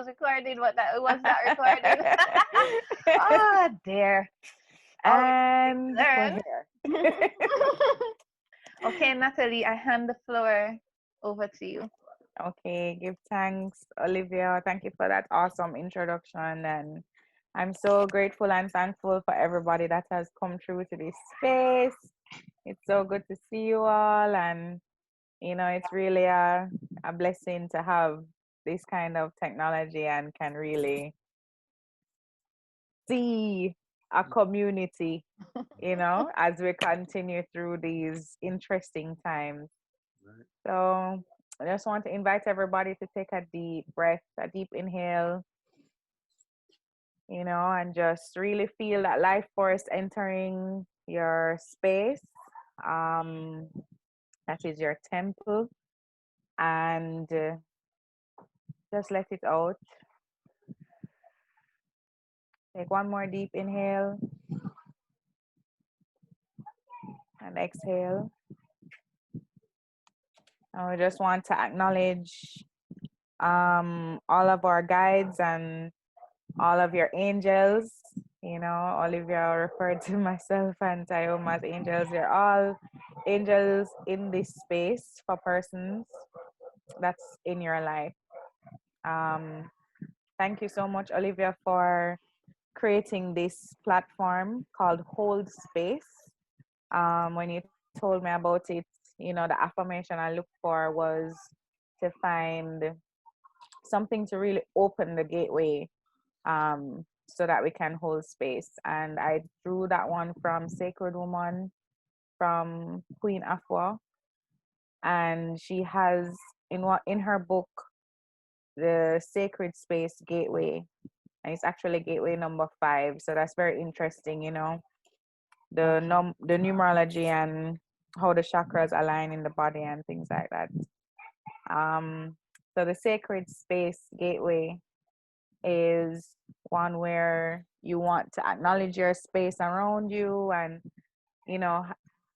was recording, but that it was not recording. Oh dear. And Learn. we're here. Okay, Natalie, I hand the floor over to you. Okay, give thanks, Olivia. Thank you for that awesome introduction. And I'm so grateful and thankful for everybody that has come through to this space. It's so good to see you all. And, you know, it's really a blessing to have this kind of technology and can really see a community, you know, as we continue through these interesting times. So I just want to invite everybody to take a deep breath, a deep inhale, you know, and just really feel that life force entering your space. That is your temple, and just let it out. Take one more deep inhale and exhale. And we just want to acknowledge all of our guides and all of your angels. You know, Olivia referred to myself and Tioma as angels. You're all angels in this space for persons that's in your life. Thank you so much, Olivia, for creating this platform called Hold Space. When you told me about it, you know, the affirmation I looked for was to find something to really open the gateway so that we can hold space. And I drew that one from Sacred Woman, from Queen AFUA. And she has in her book, the Sacred Space Gateway. And it's actually gateway number 5. So that's very interesting, you know, the numerology and how the chakras align in the body and things like that. So the Sacred Space Gateway is one where you want to acknowledge your space around you and, you know,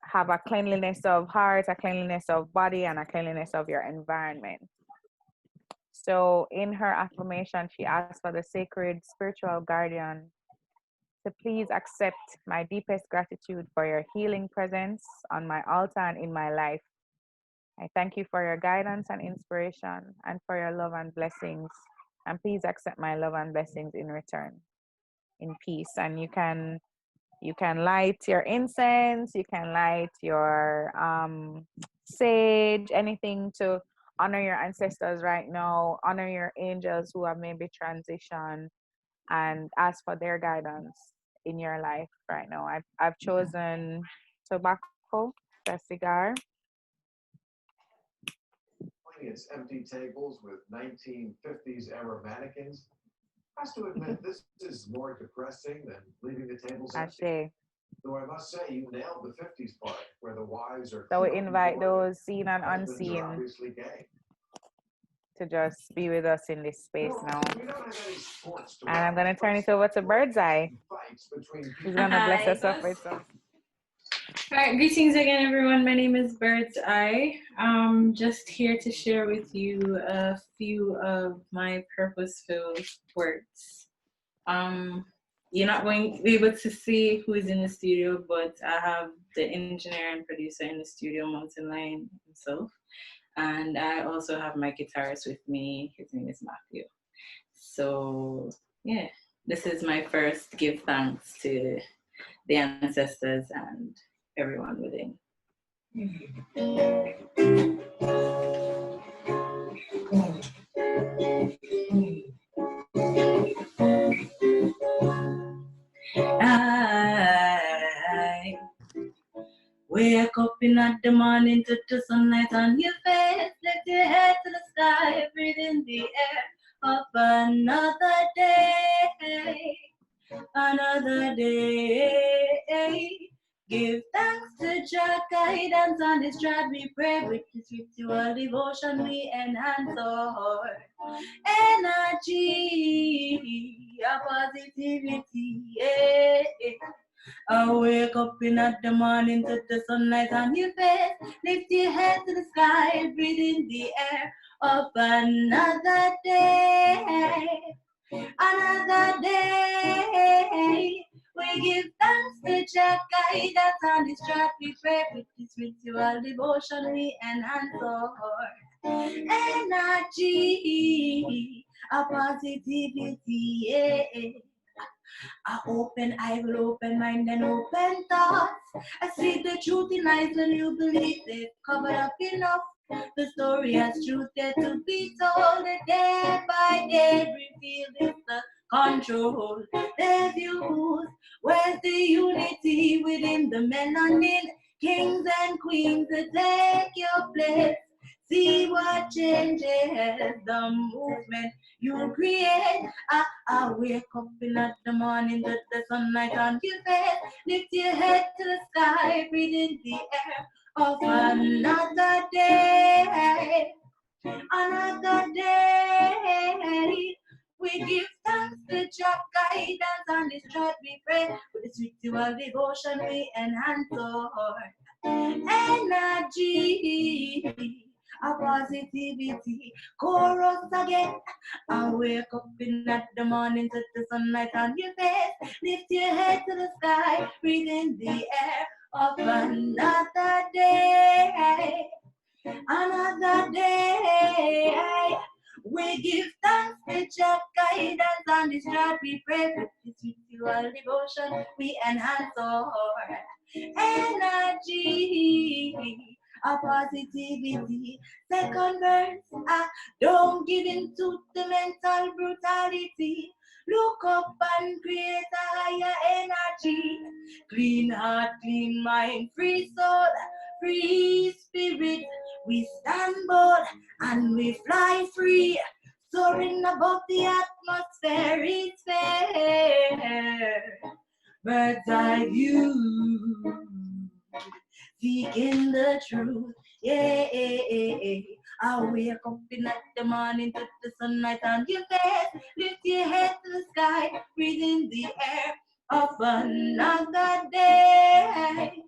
have a cleanliness of heart, a cleanliness of body, and a cleanliness of your environment. So in her affirmation, she asked for the sacred spiritual guardian to please accept my deepest gratitude for your healing presence on my altar and in my life. I thank you for your guidance and inspiration and for your love and blessings. And please accept my love and blessings in return, in peace. And you can light your incense, you can light your sage, anything to honor your ancestors right now, honor your angels who have maybe transitioned, and ask for their guidance in your life right now. I've chosen tobacco, a cigar. It's empty tables with 1950s era mannequins. I have to admit, this is more depressing than leaving the tables empty. Though I must say, you nailed the 50s part, where the wives are. So we invite those seen and unseen to just be with us in this space now. And I'm going to turn it over to Birdz-I. He's going to bless us up with some. All right, greetings again, everyone. My name is Birdz-I. I'm just here to share with you a few of my purposeful words. You're not going to be able to see who is in the studio, but I have the engineer and producer in the studio, Mountain Lion himself. And I also have my guitarist with me. His name is Matthew. So, yeah, this is my first give thanks to the ancestors and everyone within. I wake up in the morning to the sunlight on your face, lift your head to the sky, breathe in the air of another day, another day. Give thanks to Jah guidance on this drive we pray with His ritual devotion we enhance our energy, our positivity. Yeah. I wake up in the morning to the sunlight on your face, lift your head to the sky, breathe in the air of another day. Another day. We give thanks to Jah, guide us on this track. We pray with this ritual devotion. We enhance our energy, a positivity. Yeah. I open, I will open mind and open thoughts. I see the truth in eyes when you believe it. Covered up enough. The story has truth there to be told. Day by day, reveal is the control. Their views. Where's the unity within the melanin? Kings and queens to take your place. See what changes the movement you create. I wake up in the morning with the sunlight on your face. Lift your head to the sky, breathe in the air of another day. Another day. We give thanks to Jah, guidance on this track we pray. With this ritual devotion we enhance our energy. A positivity, chorus again. I wake up in the morning to the sunlight on your face. Lift your head to the sky, breathe in the air of another day. Another day. We give thanks to Jah, guidance on this track we pray. With this ritual devotion we enhance our energy. A positivity. Second verse, don't give in to the mental brutality. Look up and create a higher energy. Clean heart, clean mind, free soul, free spirit. We stand bold and we fly free. Soaring above the atmosphere, it's fair. Bird's-I view. Seeking the truth, yeah. I wake up in the morning to the sunlight on your face. Lift your head to the sky, breathe in the air of another day.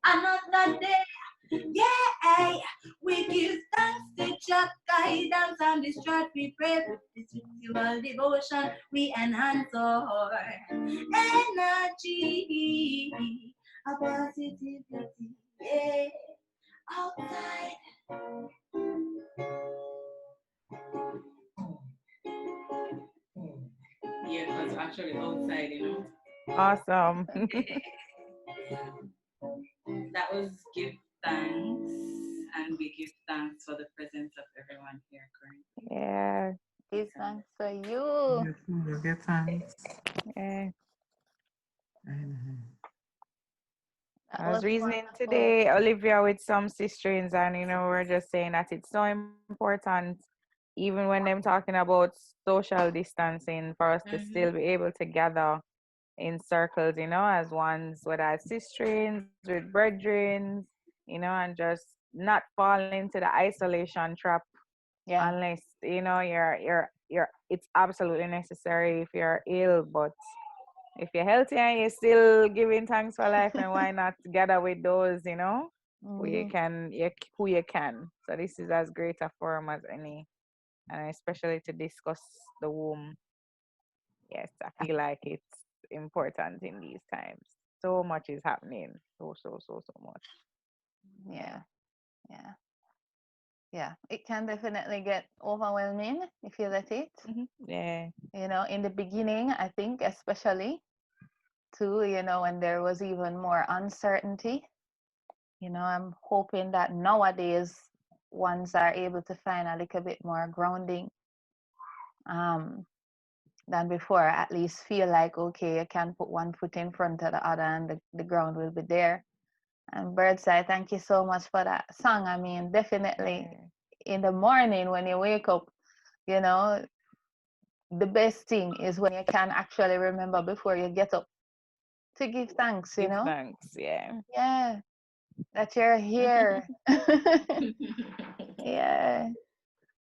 Another day, yeah. We give thanks to Jah, guidance on this track we pray. With this ritual devotion we enhance our energy. A positivity, yeah, outside. Yeah, it was actually outside, you know. Awesome. That was give thanks, and we give thanks for the presence of everyone here currently. Yeah. Give thanks for you. You give thanks. Yeah. That I was reasoning wonderful. today, Olivia, with some sisters, and we're just saying that it's so important, even when them talking about social distancing, for us to still be able to gather in circles, as ones, whether as sisters, with brethren, and just not fall into the isolation trap, Yeah. unless you're it's absolutely necessary if you're ill, but if you're healthy and you're still giving thanks for life, and why not together with those, who you can. So this is as great a forum as any, and especially to discuss the womb. Yes, I feel like it's important in these times. So much is happening. So much. Yeah. It can definitely get overwhelming if you let it. Yeah. In the beginning, I think, especially too, when there was even more uncertainty. I'm hoping that nowadays ones are able to find a little bit more grounding than before. At least feel like, okay, you can put one foot in front of the other and the ground will be there. And Birdz-I, thank you so much for that song. I mean, definitely in the morning when you wake up, the best thing is when you can actually remember before you get up to give thanks, Give thanks, yeah. Yeah, that you're here. Yeah,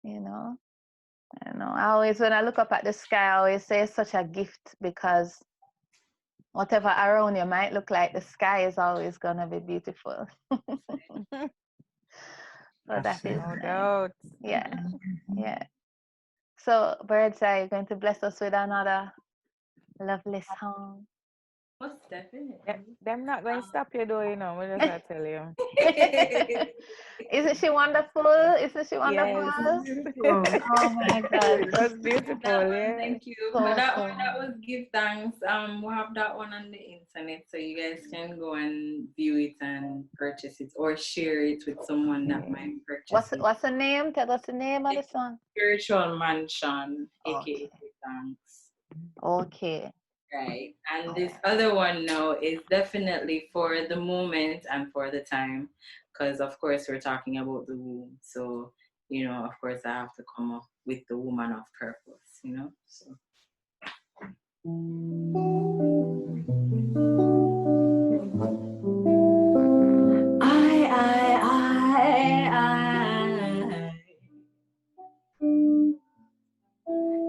I always, when I look up at the sky, I always say it's such a gift, because whatever around you might look like, the sky is always gonna be beautiful. So that is No nice. doubt. Yeah, yeah. So Birdz-I, you're going to bless us with another lovely song. Most definitely. Them not going to stop you though, you know. We just gotta tell you. Isn't she wonderful? Isn't she wonderful? Yes. Beautiful. Oh my God. That's beautiful, That one, yeah. thank you. So, For that so one, that was give thanks. We have that one on the internet, so you guys can go and view it and purchase it, or share it with someone that might purchase it. what's the name? Tell us the name of the song. Spiritual Mansion, aka Okay. Give Thanks. Okay. Right. And All this right. other one now is definitely for the moment and for the time, because of course we're talking about the womb. So, you know, of course I have to come up with the woman of purpose, you know. So I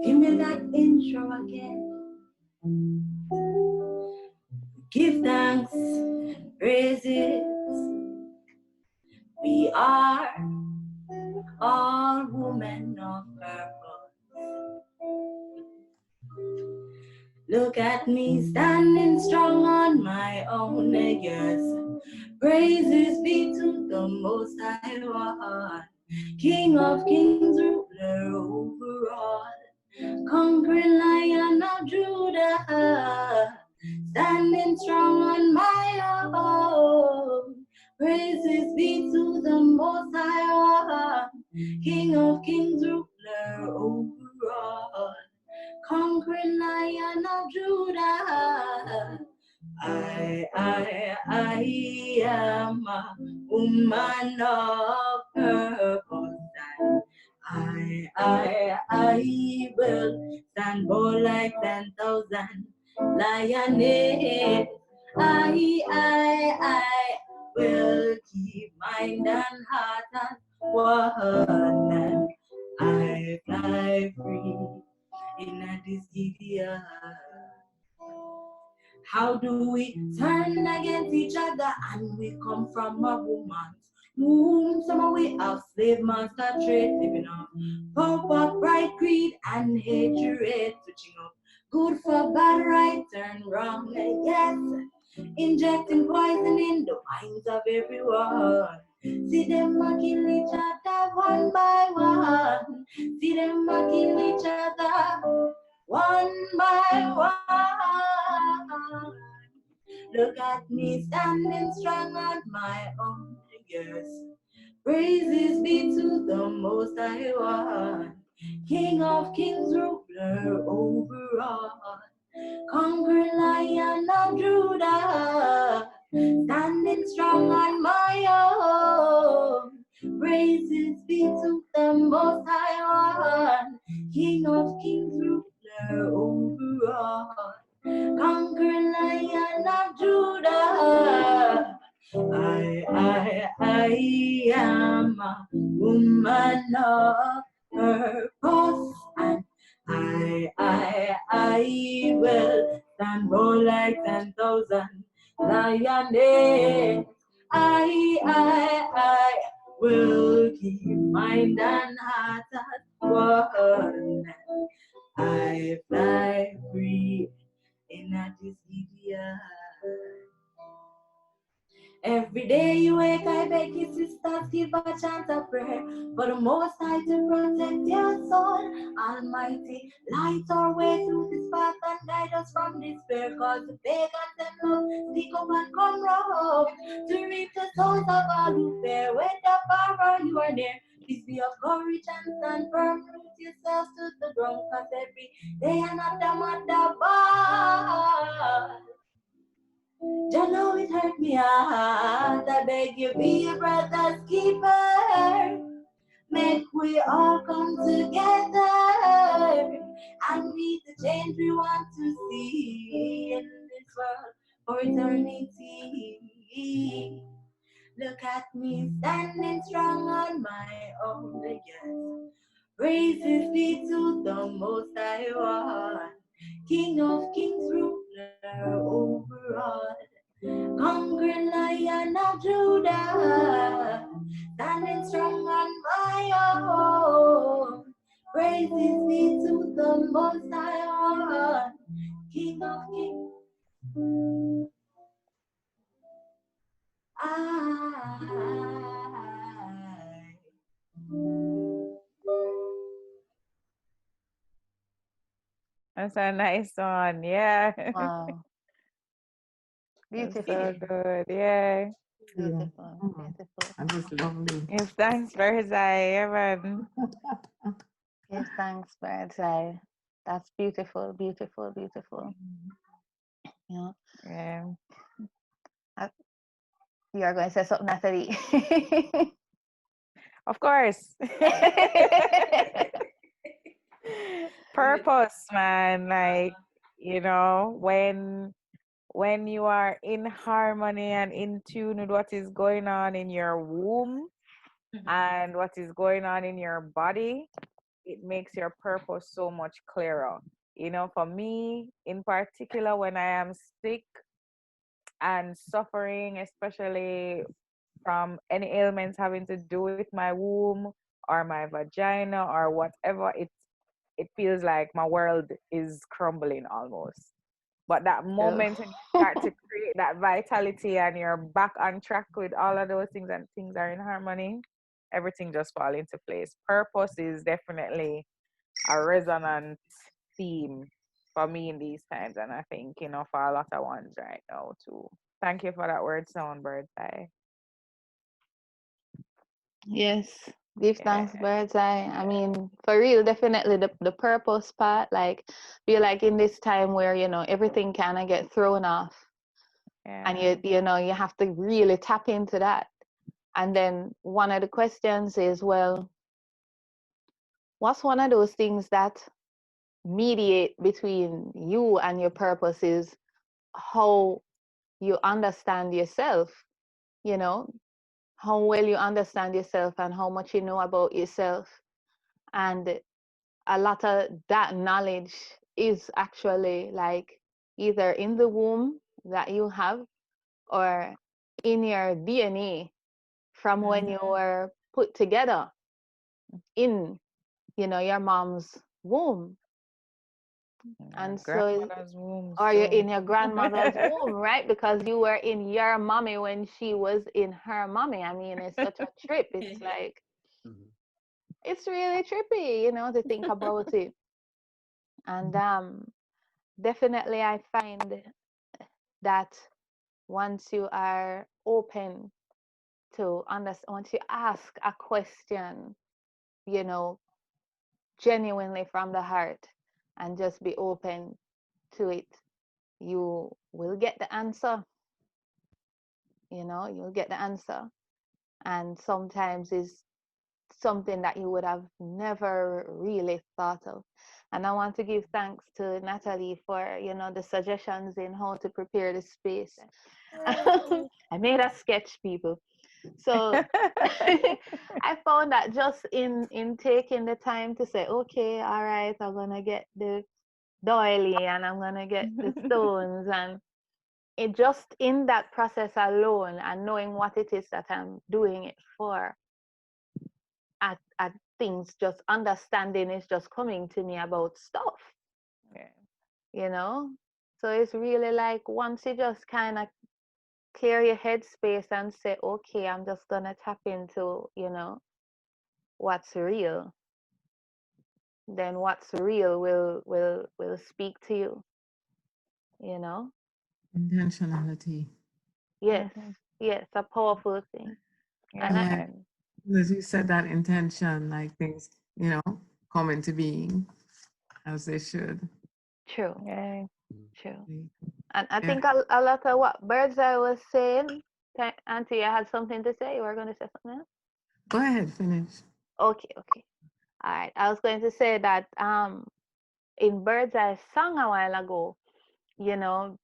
give me that intro again. Give thanks, praises. We are all women of purpose. Look at me standing strong on my own, yes. Praises be to the Most High One, King of Kings, ruler over all, conquering Lion of Judah, standing strong on my own. Praises be to the Most High One, King of Kings, ruler over all, conquering Lion of Judah. I am a woman of purpose, and I will stand bold like 10,000 lioness. I will keep mind and heart and one, and I fly free in this idiot. How do we turn against each other and we come from a woman's womb? Some of we have slave master trade, living off power, pride, greed, and hatred, switching up good for bad, right, turn wrong, yes, injecting poison in the minds of everyone. See them a kill each other one by one. See them a kill each other one by one. Look at me standing strong on my own, yes. Praises be to the Most High One, King of Kings, ruler over all, conquering Lion of Judah, standing strong on my own. Praises be to the Most High One, King of Kings, ruler over all, conquering Lion of Judah. I am a woman of purpose, and I will stand bold like 10,000 lioness. I will keep mind and heart at one. I fly free in a idiot. Every day you wake, I beg you sisters, give a chance of prayer for the Most High to protect your soul. Almighty, light our way through this path and guide us from despair. Cause the pagans and love sneak up and come round to reap the souls of all who fear. Whether far or you are near, please be of courage and stand firm. Root yourselves to the ground, cause every day another mother ball. Don't know it hurt me heart. I beg you, be a brother's keeper. Make we all come together and be the change we want to see in this world for eternity. Look at me standing strong on my own, yes. Praises be to the Most High One, King of Kings, ruler over all, conquering Lion of Judah, Standing strong on my own. Praises be to the Most High, King of Kings. That's a nice one. Yeah. Wow. That's Beautiful. so good. Yeah. Beautiful. Beautiful. That was lovely. Yes, thanks, Birdz-I. Yeah, man. Give thanks, Birdz-I. That's beautiful, beautiful, beautiful. Yeah. Yeah. You are going to say something, Natalie. Of course. Purpose, man. Like, you know, when you are in harmony and in tune with what is going on in your womb and what is going on in your body, it makes your purpose so much clearer. You know, for me in particular, when I am sick and suffering, especially from any ailments having to do with my womb or my vagina or whatever, it feels like my world is crumbling almost. But that moment when you start to create that vitality and you're back on track with all of those things and things are in harmony, everything just fall into place. Purpose is definitely a resonant theme for me in these times, and I think, you know, for a lot of ones right now too. Thank you for that word sound, Birdz-I. Yes. Give thanks, Yeah. Birdz-I. I mean, for real, definitely the purpose part, like, feel like in this time where, you know, everything kind of get thrown off and you know, you have to really tap into that. And then one of the questions is, well, what's one of those things that mediate between you and your purpose is how you understand yourself, you know, how well you understand yourself and how much you know about yourself. And a lot of that knowledge is actually like either in the womb that you have or in your DNA from when you were put together in, you know, your mom's womb. And so, Grandmother's wombs or you're too. in your grandmother's womb, right? Because you were in your mommy when she was in her mommy. I mean, it's such a trip. It's like, it's really trippy, you know, to think about it. And definitely, I find that once you are open to understand, once you ask a question, you know, genuinely from the heart and just be open to it, you will get the answer. You know, you'll get the answer. And sometimes it's something that you would have never really thought of. And I want to give thanks to Natalie for, you know, the suggestions in how to prepare the space. I made a sketch, people. So I found that just in taking the time to say, okay, all right, I'm gonna get the doily and I'm gonna get the stones, and it just in that process alone and knowing what it is that I'm doing it for, at things, just understanding is just coming to me about stuff. You know, so it's really like once you just kind of clear your headspace and say, okay, I'm just gonna tap into, you know, what's real, then what's real will speak to you, you know. Intentionality. Yes, yes, a powerful thing. And like, as you said, that intention, like things, you know, come into being as they should. True. Yeah. True. And I think a lot of what Birdz-I was saying, Auntie, I had something to say. You were going to say something else? Go ahead, finish. Okay. All right. I was going to say that in Birdz-I's song a while ago, you know,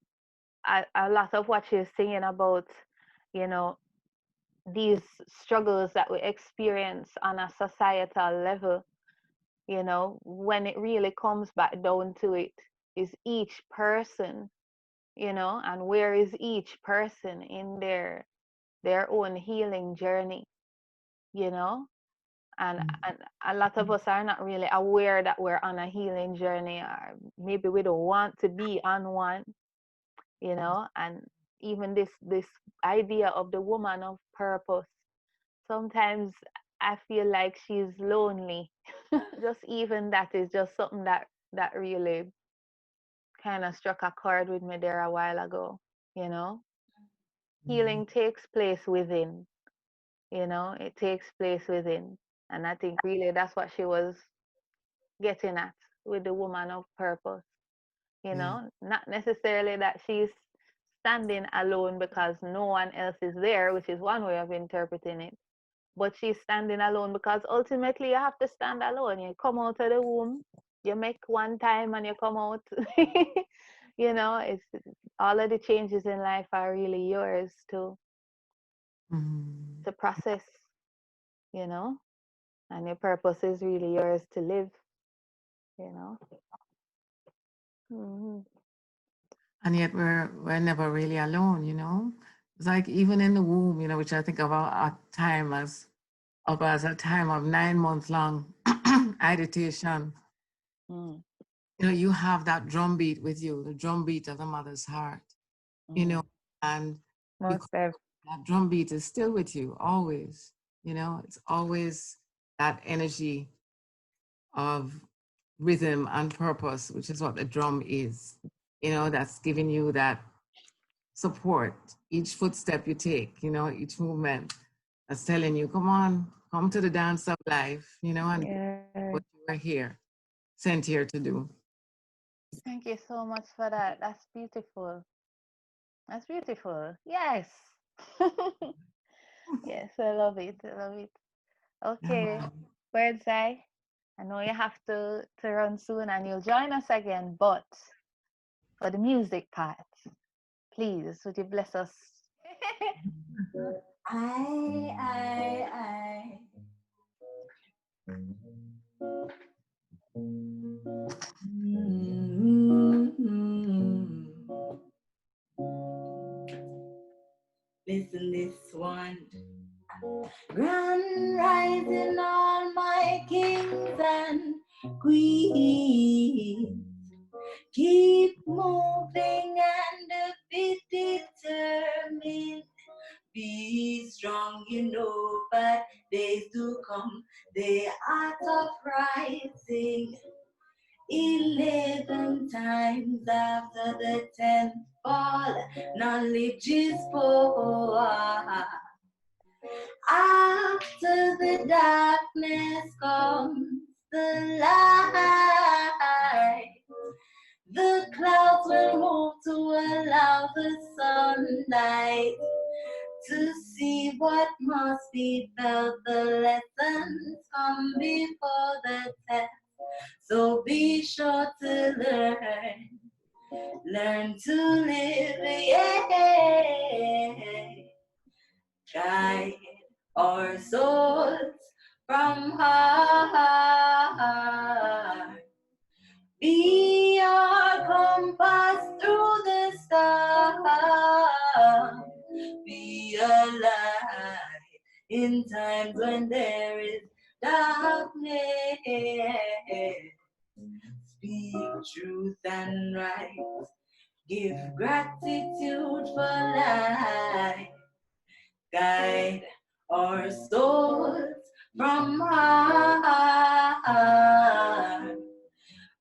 a lot of what she's singing about, you know, these struggles that we experience on a societal level, you know, when it really comes back down to it, is each person, you know, and where is each person in their own healing journey, you know. And a lot of us are not really aware that we're on a healing journey, or maybe we don't want to be on one, you know. And even this idea of the woman of purpose, sometimes I feel like she's lonely. Just even that is just something that really kind of struck a chord with me there a while ago, you know. Healing takes place within, you know, it takes place within. And I think really that's what she was getting at with the woman of purpose, you know, not necessarily that she's standing alone because no one else is there, which is one way of interpreting it, but she's standing alone because ultimately you have to stand alone. You come out of the womb, you make one time and you come out. You know, it's all of the changes in life are really yours to process, you know, and your purpose is really yours to live, you know. And yet we're never really alone, you know. It's like even in the womb, you know, which I think of our time as a time of 9 months long agitation. You know, you have that drum beat with you, the drum beat of the mother's heart, you know, and that drum beat is still with you always, you know. It's always that energy of rhythm and purpose, which is what the drum is, you know, that's giving you that support each footstep you take, you know, each movement that's telling you, come on, come to the dance of life, you know, and what you are here, sent here to do. Thank you so much for that. That's beautiful. That's beautiful. Yes. Yes, I love it. I love it. Okay, Birdz-I, I know you have to run soon and you'll join us again, but for the music part, please, would you bless us? I. Listen this one. Grand rising all my kings and queens. Keep moving and be determined. Be strong, you know, but days do come. The art of rising. 11 times after the 10th fall, knowledge is power. After the darkness comes the light. The clouds will move to allow the sunlight to see what must be felt. The lessons come before the test. So be sure to learn to live, yeah. Guide our souls from heart. Be our compass through the storm. Be a light in times when there is darkness. Speak truth and right. Give gratitude for life. Guide our souls from heart.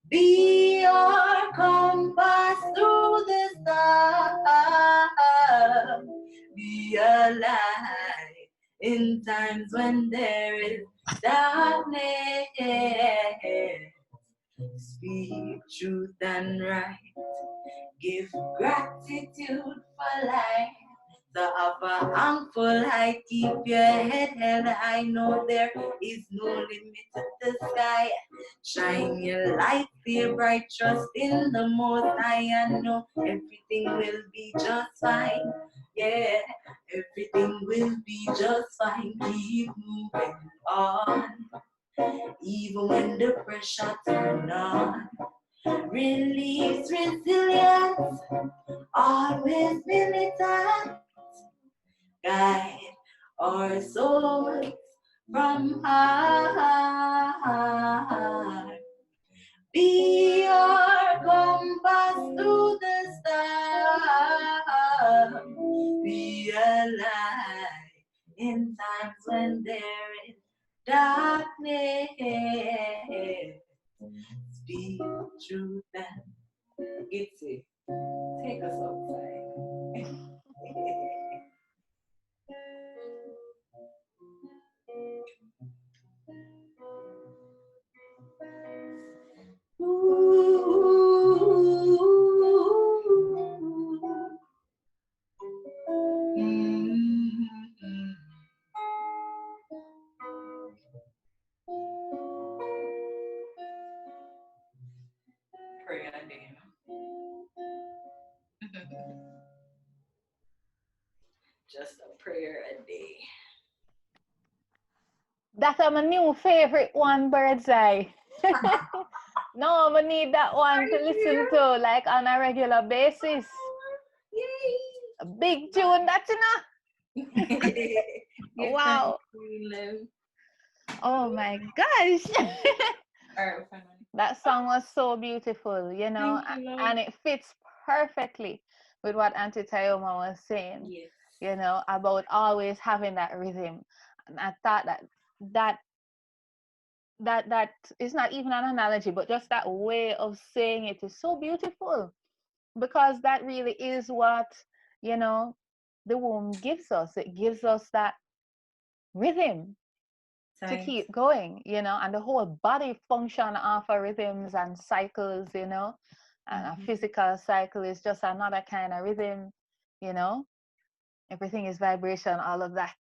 Be our compass through the storm. Be a light in times when there is darkness. Speak truth and right. Give gratitude for life. The upper armful high, keep your head held high. Know there is no limit to the sky. Shine your light, clear bright, trust in the Most High, and know everything will be just fine. Yeah, everything will be just fine. Keep moving on, even when the pressure turns on. Release resilience, always militant. Guide our souls from heart. Be your compass through the storm. Be a light in times when there is darkness. Speak truth and it's it. Take us outside. Pray a day, just a prayer a day. That's my new favorite one, Birdz-I. No, I need that one to listen to like on a regular basis. Yay! A big tune, that's enough. Wow. Oh my gosh. That song was so beautiful, you know, and it fits perfectly with what Auntie Tioma was saying, Yes. you know, about always having that rhythm. And I thought that is not even an analogy, but just that way of saying it is so beautiful, because that really is what, you know, the womb gives us. It gives us that rhythm to keep going, you know, and the whole body function off of rhythms and cycles, you know, and a physical cycle is just another kind of rhythm, you know. Everything is vibration, all of that.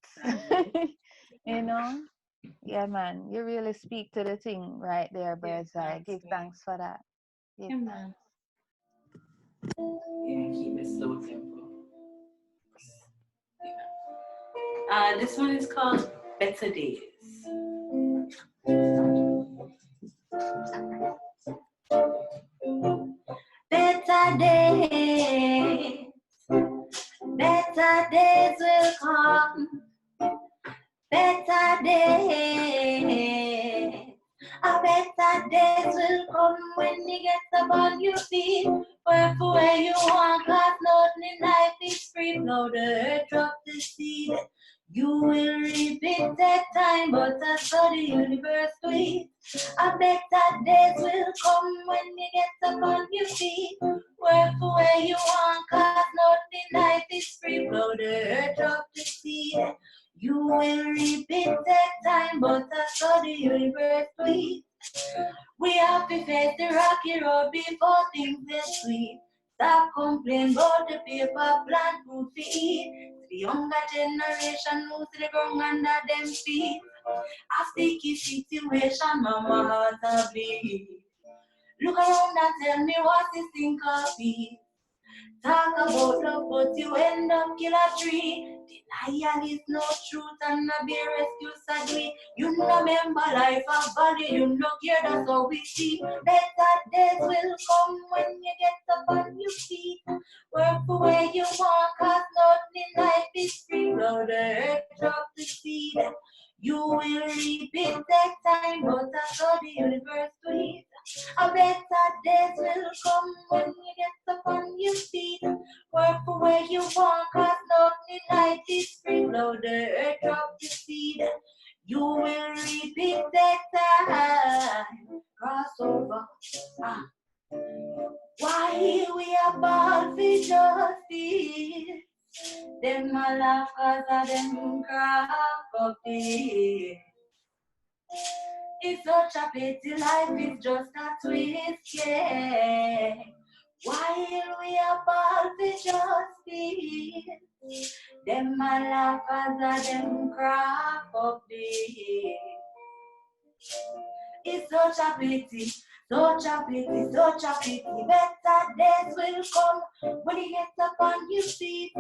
You know. Yeah, man, you really speak to the thing right there, Birdz-I. Give thanks for that. Give thanks. Yeah, keep it slow tempo. Yeah. This one is called Better Days. Better days, better days will come. Better days, a better days will come when you get up on your feet. Work for where you want, cause nothing in life is free. Blow the earth, drop the seed. You will reap it, take time, but that's how the universe do it. A better days will come when you get up on your feet. Work for where you want, cause nothing in life is free. Blow the earth, drop the seed. You will reap it, take time, but that's how the universe do it. We have to face the rocky road before things get sweet. Stop complaining about the paper plant food to eat. The younger generation moves to the ground under them feet. A sticky situation, mama heart a bleed. Look around and tell me what you think of it. Talk about love, but you end up kill a tree. Denial is no truth and no be rescue sadly. You no remember life of value, you no care, that's how we see. Better days will come when you get up on your feet. Work for where you want, cause nothing in life is free. Blow the earth, drop the seed. You will reap it, take time, but that's how the universe do it. A better days will come when you get up on your feet. Work for where you want, cause nothing in life is free. Blow the earth, drop the seed. You will reap it, take time. Cross over. Why we are born for justice? Them a laugh cause of them crack up it. It's such a pity, life is just a twist, yeah. While we are born for justice, them a laugh cause of them crack up it. It's such a pity, such a pity, such a pity. Better days will come when you get up on your feet.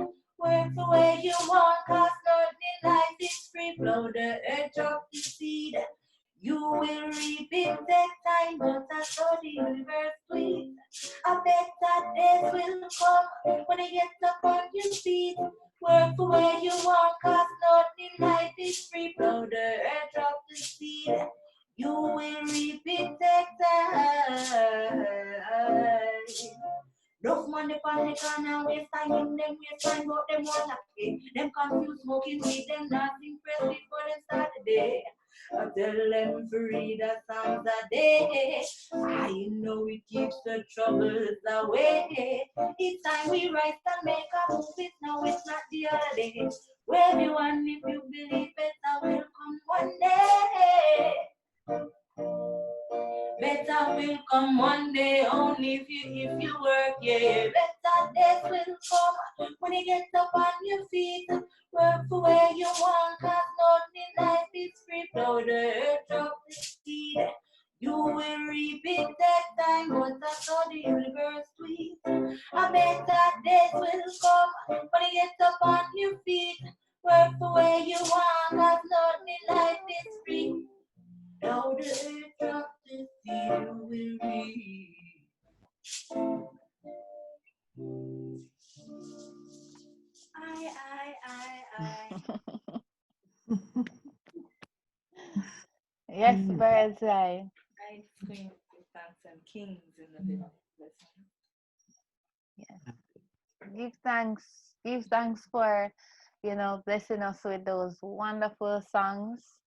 Work for where you want, cause nothing in life is free. Blow the earth, drop the seed. You will reap it, take time, but that's how the universe do it. A better days will come when you get up on your feet. Work for where you want, cause nothing in life is free. Blow the earth, drop the seed. You will reap it, take time. Enough money on the corner, waste time in them, waste time, but them want happy. Them confused, smoking weed, them not impressed before them start the day. I tell them to read a songs a day. I know it keeps the troubles away. It's time we rise and make a move. It now, it's not the other day. Where everyone, if you believe better will come one day. Better will come one day only if you work, yeah. Better days will come when you get up on your feet. Work for where you want, cause nothing in life is free. Blow the earth, drop the seed. You will reap it that time, but that's how the universe tweets. A better days will come when you get up on your feet. Work for where you want, cause nothing in life is free. Now the earth drop the seed you will reap. I. Yes, Birdz-I. I scream give thanks and kings in the middle. Yes. Give thanks for, blessing us with those wonderful songs,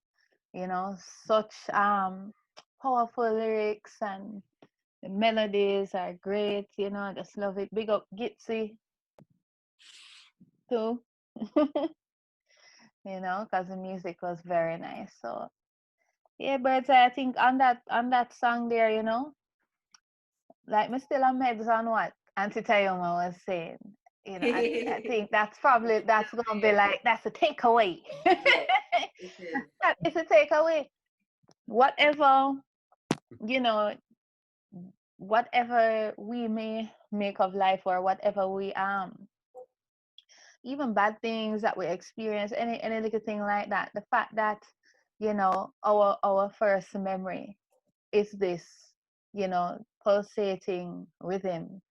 such powerful lyrics, and the melodies are great, I just love it. Big up Gitsy too. Because the music was very nice. So yeah, Birdz-I, I think on that song there, like me still on meds on what Auntie Tioma was saying. I think that's gonna be like that's a takeaway. That is a takeaway. Whatever, you know, whatever we may make of life, or whatever we even bad things that we experience, any little thing like that, the fact that our first memory is this pulsating rhythm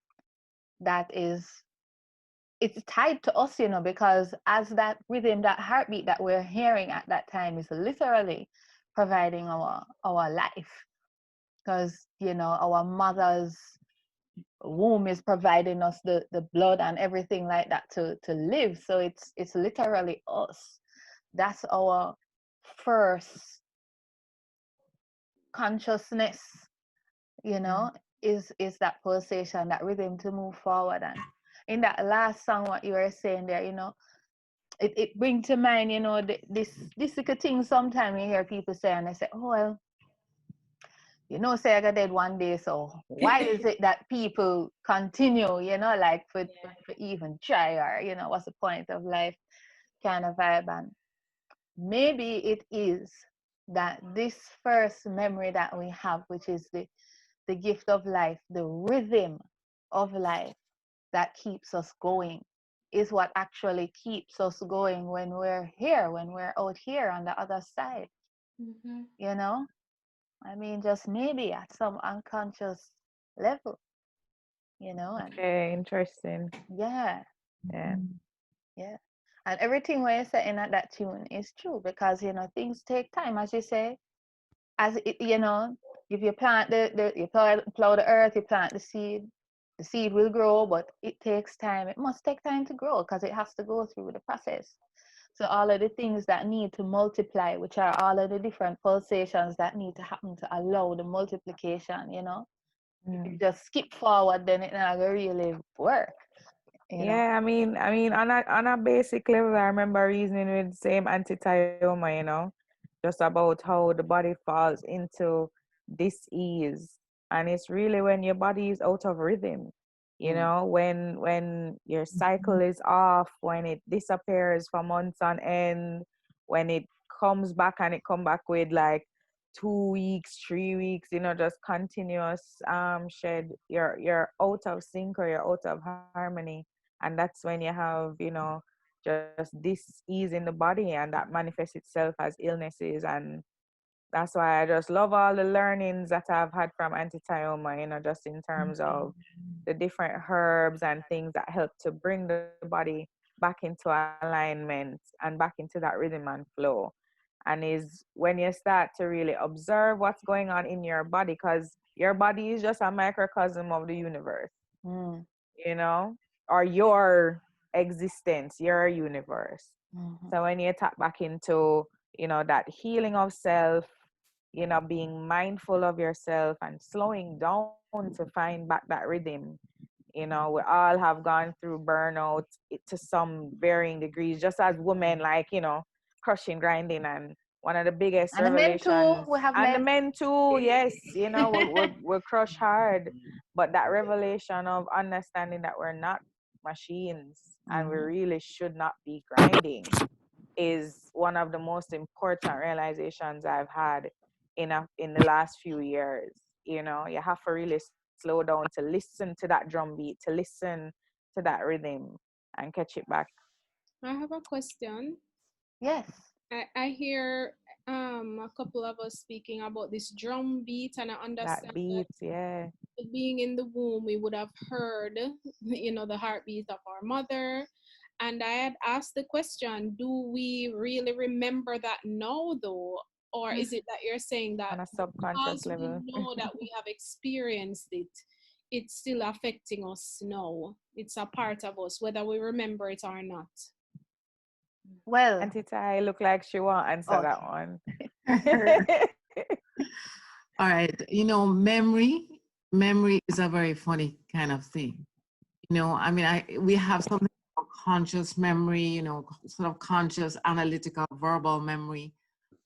that is, it's tied to us, because as that rhythm, that heartbeat that we're hearing at that time is literally providing our life, because our mother's womb is providing us the blood and everything like that to live. So it's literally us. That's our first consciousness, is that pulsation, that rhythm to move forward. And in that last song, what you were saying there, it brings to mind, this little thing. Sometimes you hear people say, and they say, oh well, say I got dead one day, so why is it that people continue, like for even try, or what's the point of life kind of vibe. And maybe it is that this first memory that we have, which is the gift of life, the rhythm of life that keeps us going, is what actually keeps us going when we're here, when we're out here on the other side. I mean, just maybe at some unconscious level, And Okay, interesting. yeah, Yeah. yeah. And everything we're saying at that tune is true, because things take time, as you say. As it, if you plant you plow the earth, you plant the seed will grow, but it takes time. It must take time to grow, because it has to go through the process. So all of the things that need to multiply, which are all of the different pulsations that need to happen to allow the multiplication, If you just skip forward, then it's not gonna really work. Yeah, I mean, on a basic level, I remember reasoning with the same anti-Tioma, just about how the body falls into dis-ease, and it's really when your body is out of rhythm, when your cycle is off, when it disappears for months on end, when it comes back and it come back with like 2 weeks, 3 weeks, just continuous shed, you're out of sync, or you're out of harmony. And that's when you have just this ease in the body, and that manifests itself as illnesses. And that's why I just love all the learnings that I've had from anti-Tioma, just in terms of the different herbs and things that help to bring the body back into alignment and back into that rhythm and flow. And is when you start to really observe what's going on in your body, because your body is just a microcosm of the universe, you know, or your existence, your universe. So when you tap back into, you know, that healing of self, you know, being mindful of yourself and slowing down to find back that rhythm. You know, we all have gone through burnout to some varying degrees, just as women, like, you know, crushing, grinding, and one of the biggest And the men too. revelations, We have and the men. men too, yes, you know, we crush hard, but that revelation of understanding that we're not machines and we really should not be grinding is one of the most important realizations I've had in the last few years. You know, you have to really slow down to listen to that drum beat, to listen to that rhythm and catch it back. I have a question. Yes. I hear a couple of us speaking about this drum beat, and I understand That beat, yeah. Being in the womb, we would have heard, you know, the heartbeat of our mother. And I had asked the question, do we really remember that now, though? Or is it that you're saying that On a subconscious because we level. know that we have experienced it, it's still affecting us now? It's a part of us, whether we remember it or not. Well, Auntie Tai look like she won't answer that one. All right. You know, memory is a very funny kind of thing. You know, I mean, we have something called conscious memory, you know, sort of conscious, analytical, verbal memory,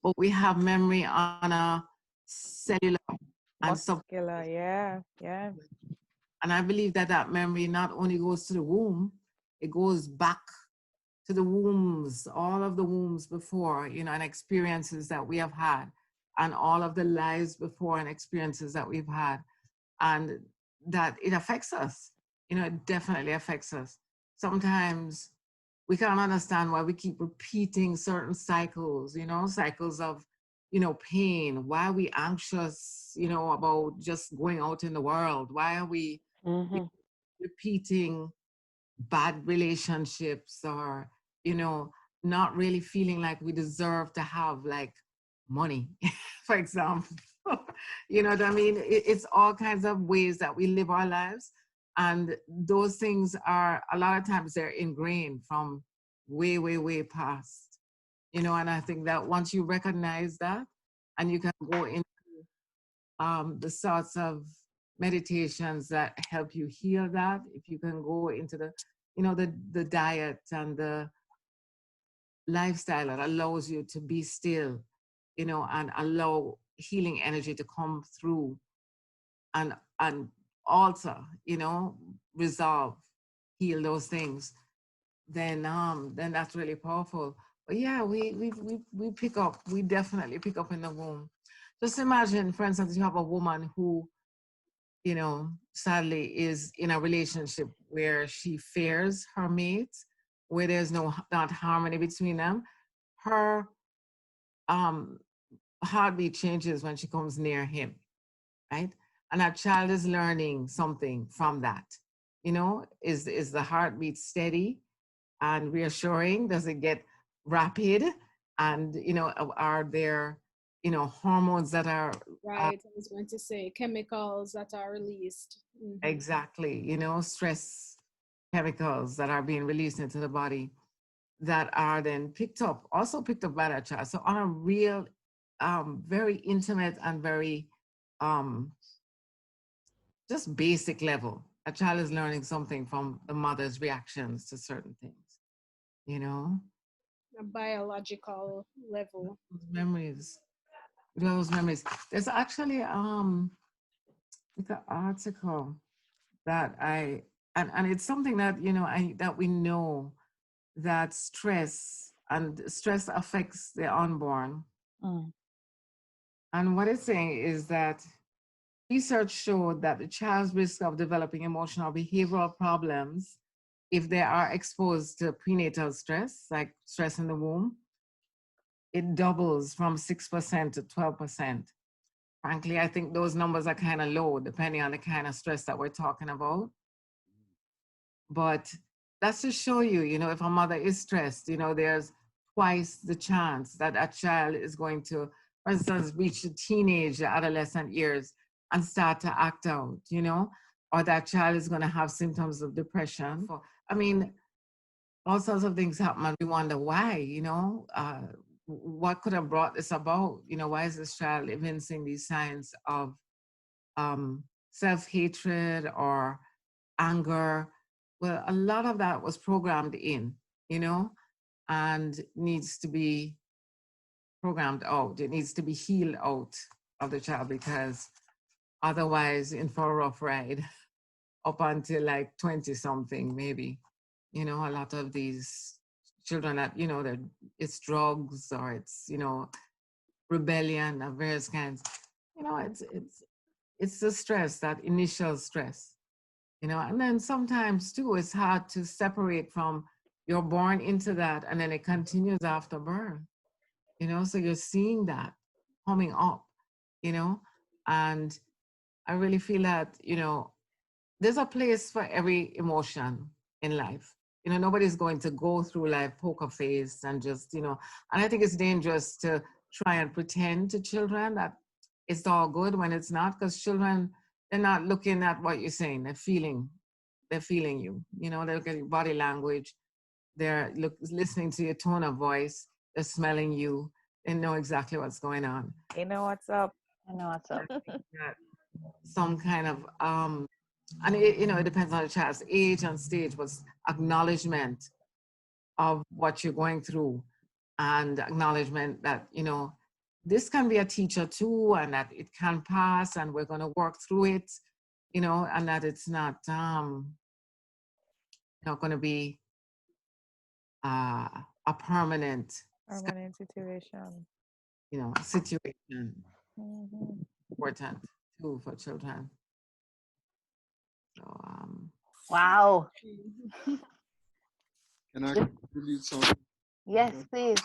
but we have memory on a cellular and muscular, yeah. And I believe that that memory not only goes to the womb, it goes back to the wombs, all of the wombs before, you know, and experiences that we have had, and all of the lives before and experiences that we've had, and that it affects us. You know, it definitely affects us. Sometimes we can't understand why we keep repeating certain cycles, you know, cycles of, you know, pain. Why are we anxious, you know, about just going out in the world? Why are we repeating bad relationships, or, you know, not really feeling like we deserve to have like money, for example? You know what I mean? It's all kinds of ways that we live our lives. And those things are, a lot of times they're ingrained from way, way, way past, you know. And I think that once you recognize that, and you can go into the sorts of meditations that help you heal that, if you can go into the, you know, the diet and the lifestyle that allows you to be still, you know, and allow healing energy to come through and alter, you know, resolve, heal those things, then that's really powerful. But yeah, we pick up, we definitely pick up in the womb. Just imagine, for instance, you have a woman who, you know, sadly is in a relationship where she fears her mate, where there's not harmony between them. Her heartbeat changes when she comes near him, right? And our child is learning something from that. You know, is the heartbeat steady and reassuring? Does it get rapid? And, you know, are there, you know, hormones that are Right, I was going to say chemicals that are released. Exactly, you know, stress chemicals that are being released into the body that are then also picked up by that child. So on a real, very intimate and very just basic level, a child is learning something from the mother's reactions to certain things, you know? A biological level. Those memories. There's actually like an article that and it's something that, you know, that we know that stress affects the unborn. And what it's saying is that research showed that the child's risk of developing emotional behavioral problems if they are exposed to prenatal stress, like stress in the womb, it doubles from 6% to 12%. Frankly, I think those numbers are kind of low, depending on the kind of stress that we're talking about. But that's to show you, if a mother is stressed, there's twice the chance that a child is going to, for instance, reach the teenage, the adolescent years and start to act out, or that child is going to have symptoms of depression. I mean, all sorts of things happen and we wonder why, what could have brought this about? Why is this child evincing these signs of self-hatred or anger? Well, a lot of that was programmed in, and needs to be programmed out. It needs to be healed out of the child, because otherwise in for a rough ride up until like 20 something, maybe. A lot of these children that, it's drugs or it's, rebellion of various kinds. It's the stress, that initial stress, and then sometimes too, it's hard to separate from you're born into that and then it continues after birth, so you're seeing that coming up, and I really feel that, there's a place for every emotion in life. Nobody's going to go through life poker face and just, and I think it's dangerous to try and pretend to children that it's all good when it's not, because children, they're not looking at what you're saying, they're feeling you, they look at your body language, they're listening to your tone of voice, they're smelling you, they know exactly what's going on. You know what's up. I know what's up. Some kind of, and it depends on the child's age and stage, but acknowledgement of what you're going through and acknowledgement that, this can be a teacher too, and that it can pass and we're going to work through it, and that it's not going to be a permanent situation. Situation. Mm-hmm. Important too for children. So, wow. Can I contribute something? Yes, please.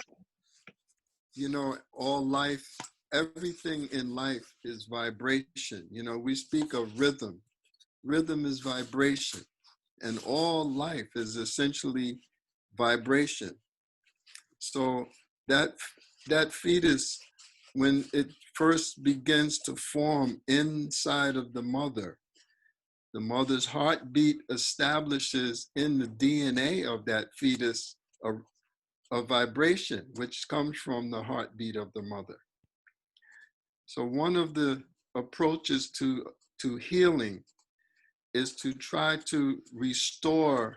All life, everything in life is vibration. We speak of rhythm. Rhythm is vibration. And all life is essentially vibration. So that fetus, when it first begins to form inside of the mother's heartbeat establishes in the DNA of that fetus a vibration, which comes from the heartbeat of the mother. So one of the approaches to healing is to try to restore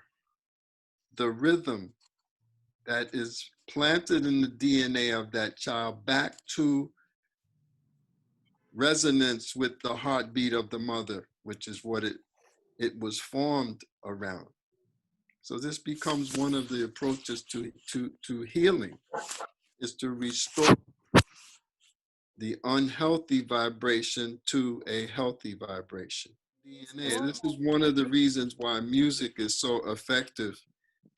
the rhythm that is planted in the DNA of that child back to resonance with the heartbeat of the mother, which is what it was formed around. So this becomes one of the approaches to healing, is to restore the unhealthy vibration to a healthy vibration. DNA. This is one of the reasons why music is so effective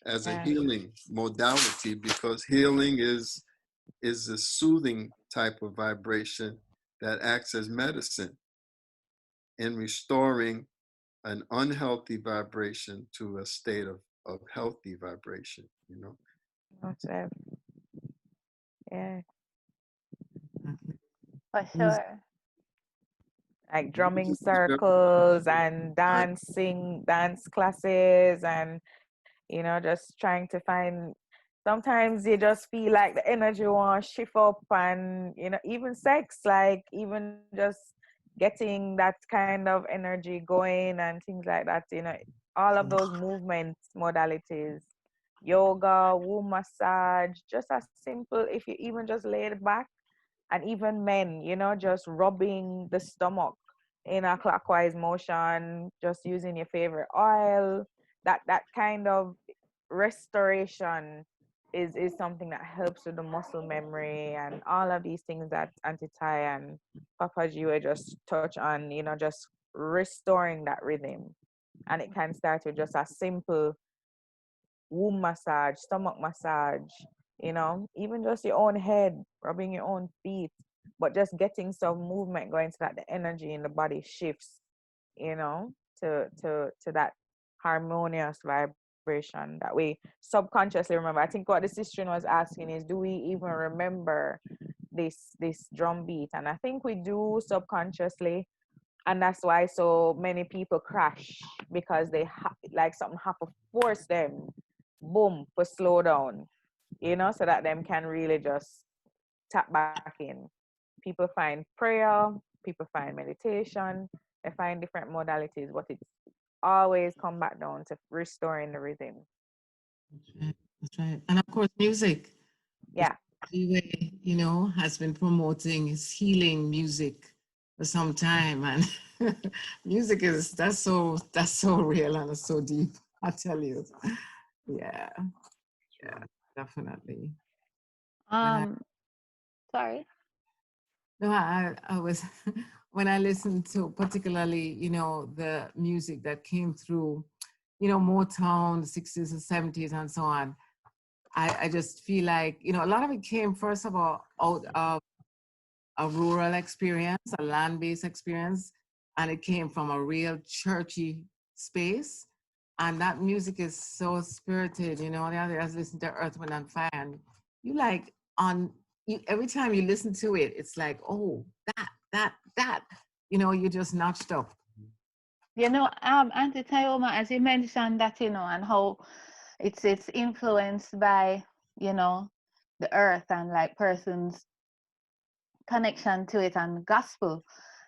as a healing modality, because healing is a soothing type of vibration that acts as medicine in restoring an unhealthy vibration to a state of healthy vibration, That's it. Yeah. For sure. Like drumming circles and dance classes, and just trying to find, sometimes you just feel like the energy wants shift up, and even sex, like even just getting that kind of energy going and things like that, all of those movement modalities, yoga, womb massage, just as simple, if you even just lay it back, and even men, just rubbing the stomach in a clockwise motion, just using your favorite oil, that kind of restoration is something that helps with the muscle memory and all of these things that Auntie Ty and Papa Jiwe just touch on, just restoring that rhythm. And it can start with just a simple womb massage, stomach massage, even just your own head, rubbing your own feet, but just getting some movement going so that the energy in the body shifts, to that harmonious vibration. vibration that we subconsciously remember. I think what the sister was asking is, do we even remember this drum beat? And I think we do subconsciously, and that's why so many people crash, because they like something have to force them, boom, to slow down, you know, so that them can really just tap back in. People find prayer, people find meditation, they find different modalities, but it's always come back down to restoring the rhythm. That's right. And of course, music. Yeah. Anyway, you know, has been promoting his healing music for some time, and music that's so real and it's so deep. I tell you. Yeah, definitely. Sorry. No, I was when I listened to particularly, you know, the music that came through, you know, Motown, the 60s and 70s and so on. I just feel like, you know, a lot of it came, first of all, out of a rural experience, a land-based experience, and it came from a real churchy space. And that music is so spirited, you know. The other day I was listening to Earth, Wind and Fire, and you like every time you listen to it, it's like, oh, that, you know, you just notched up. You know, Auntie Tioma, as you mentioned that, you know, and how it's influenced by, you know, the earth and like persons' connection to it, and gospel.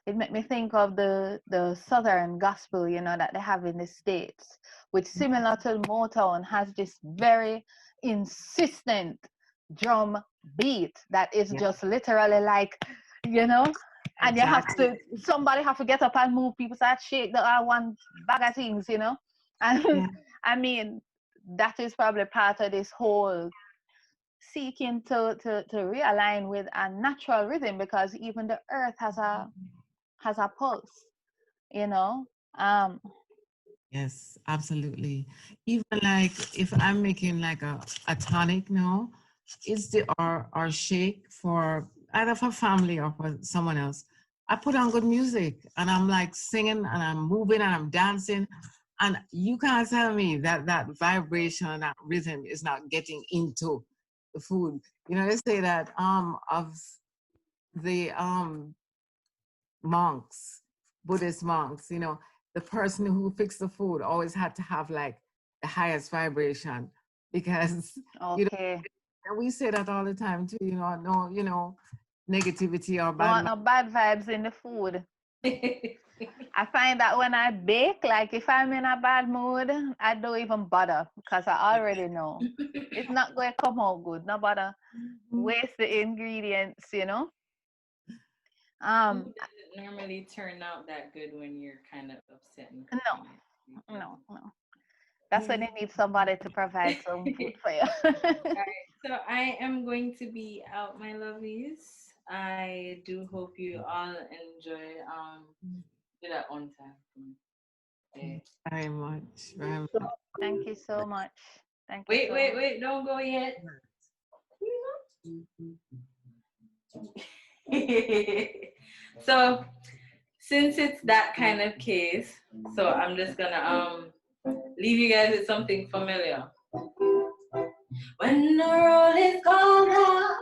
It made me think of the southern gospel, you know, that they have in the States, which similar to Motown has this very insistent drum beat that is just literally like, you know, and Exactly. somebody have to get up and move, people start shake the one bag of things, you know. And I mean, that is probably part of this whole seeking to realign with a natural rhythm, because even the earth has a pulse, you know. Yes, absolutely. Even like if I'm making like a tonic now, it's the or shake for either for family or for someone else. I put on good music and I'm like singing and I'm moving and I'm dancing, and you can't tell me that that vibration and that rhythm is not getting into the food. You know, they say that of the monks, Buddhist monks, you know, the person who fixed the food always had to have like the highest vibration, because you know, and we say that all the time too, you know, no, you know, negativity or Don't bad want no bad vibes in the food. I find that when I bake, like if I'm in a bad mood, I don't even bother, because I already know it's not going to come out good. No bother waste the ingredients, you know. Food doesn't normally turn out that good when you're kind of upset and no. That's when you need somebody to provide some food for you. All right, so I am going to be out, my lovies. I do hope you all enjoy that on time. Very much. Very much. Thank you so much. Wait, don't go yet. So since it's that kind of case, so I'm just gonna leave you guys with something familiar. When the road is called up,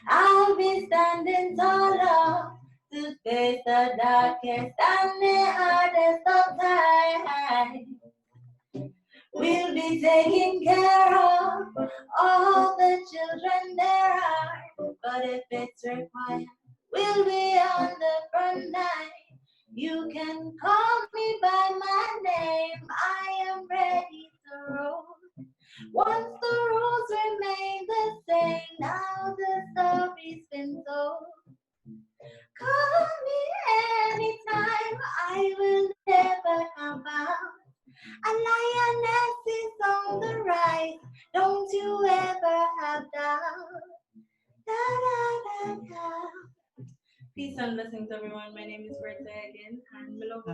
I'll be standing taller to face the darkest and the hardest of times. We'll be taking care of all the children there are, but if it's required, we'll be on the front line. You can call me by my name, I am ready to roll. Once the rules remain the same, now the story's been told. Call me anytime, I will never come out. A lioness is on the rise, don't you ever have doubt. Da, da, da, da. Peace and blessings, everyone. My name is Birdz-I again, and my love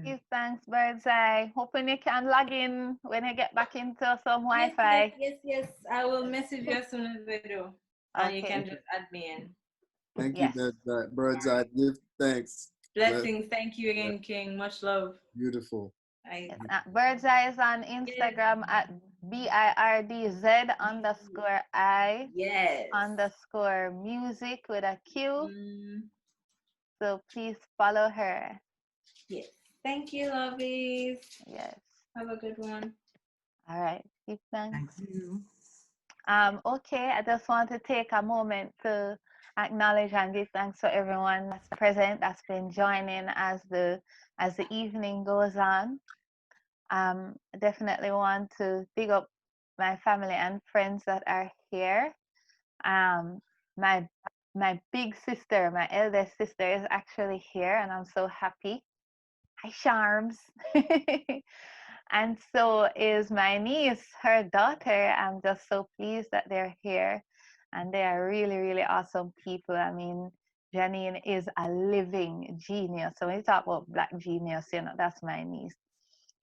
Give thanks, Birdz-I. Hoping you can log in when you get back into some Wi-Fi. Yes. I will message you as soon as I do. And you can just add me in. Thank you, Yes. Birdz-I. Give thanks. Blessings. Thank you again, King. Much love. Beautiful. Yes. Birdz-I is on Instagram at BIRDZ_I Yes. _music with a Q. So please follow her. Yes. Thank you, lovies. Yes. Have a good one. All right. Give thanks. Thank you. Okay, I just want to take a moment to acknowledge and give thanks to everyone that's present, that's been joining as the evening goes on. I definitely want to big up my family and friends that are here. My big sister, my eldest sister, is actually here, and I'm so happy. Hi, Charms. And so is my niece, her daughter. I'm just so pleased that they're here. And they are really, really awesome people. I mean, Janine is a living genius. So when you talk about Black genius, you know, that's my niece.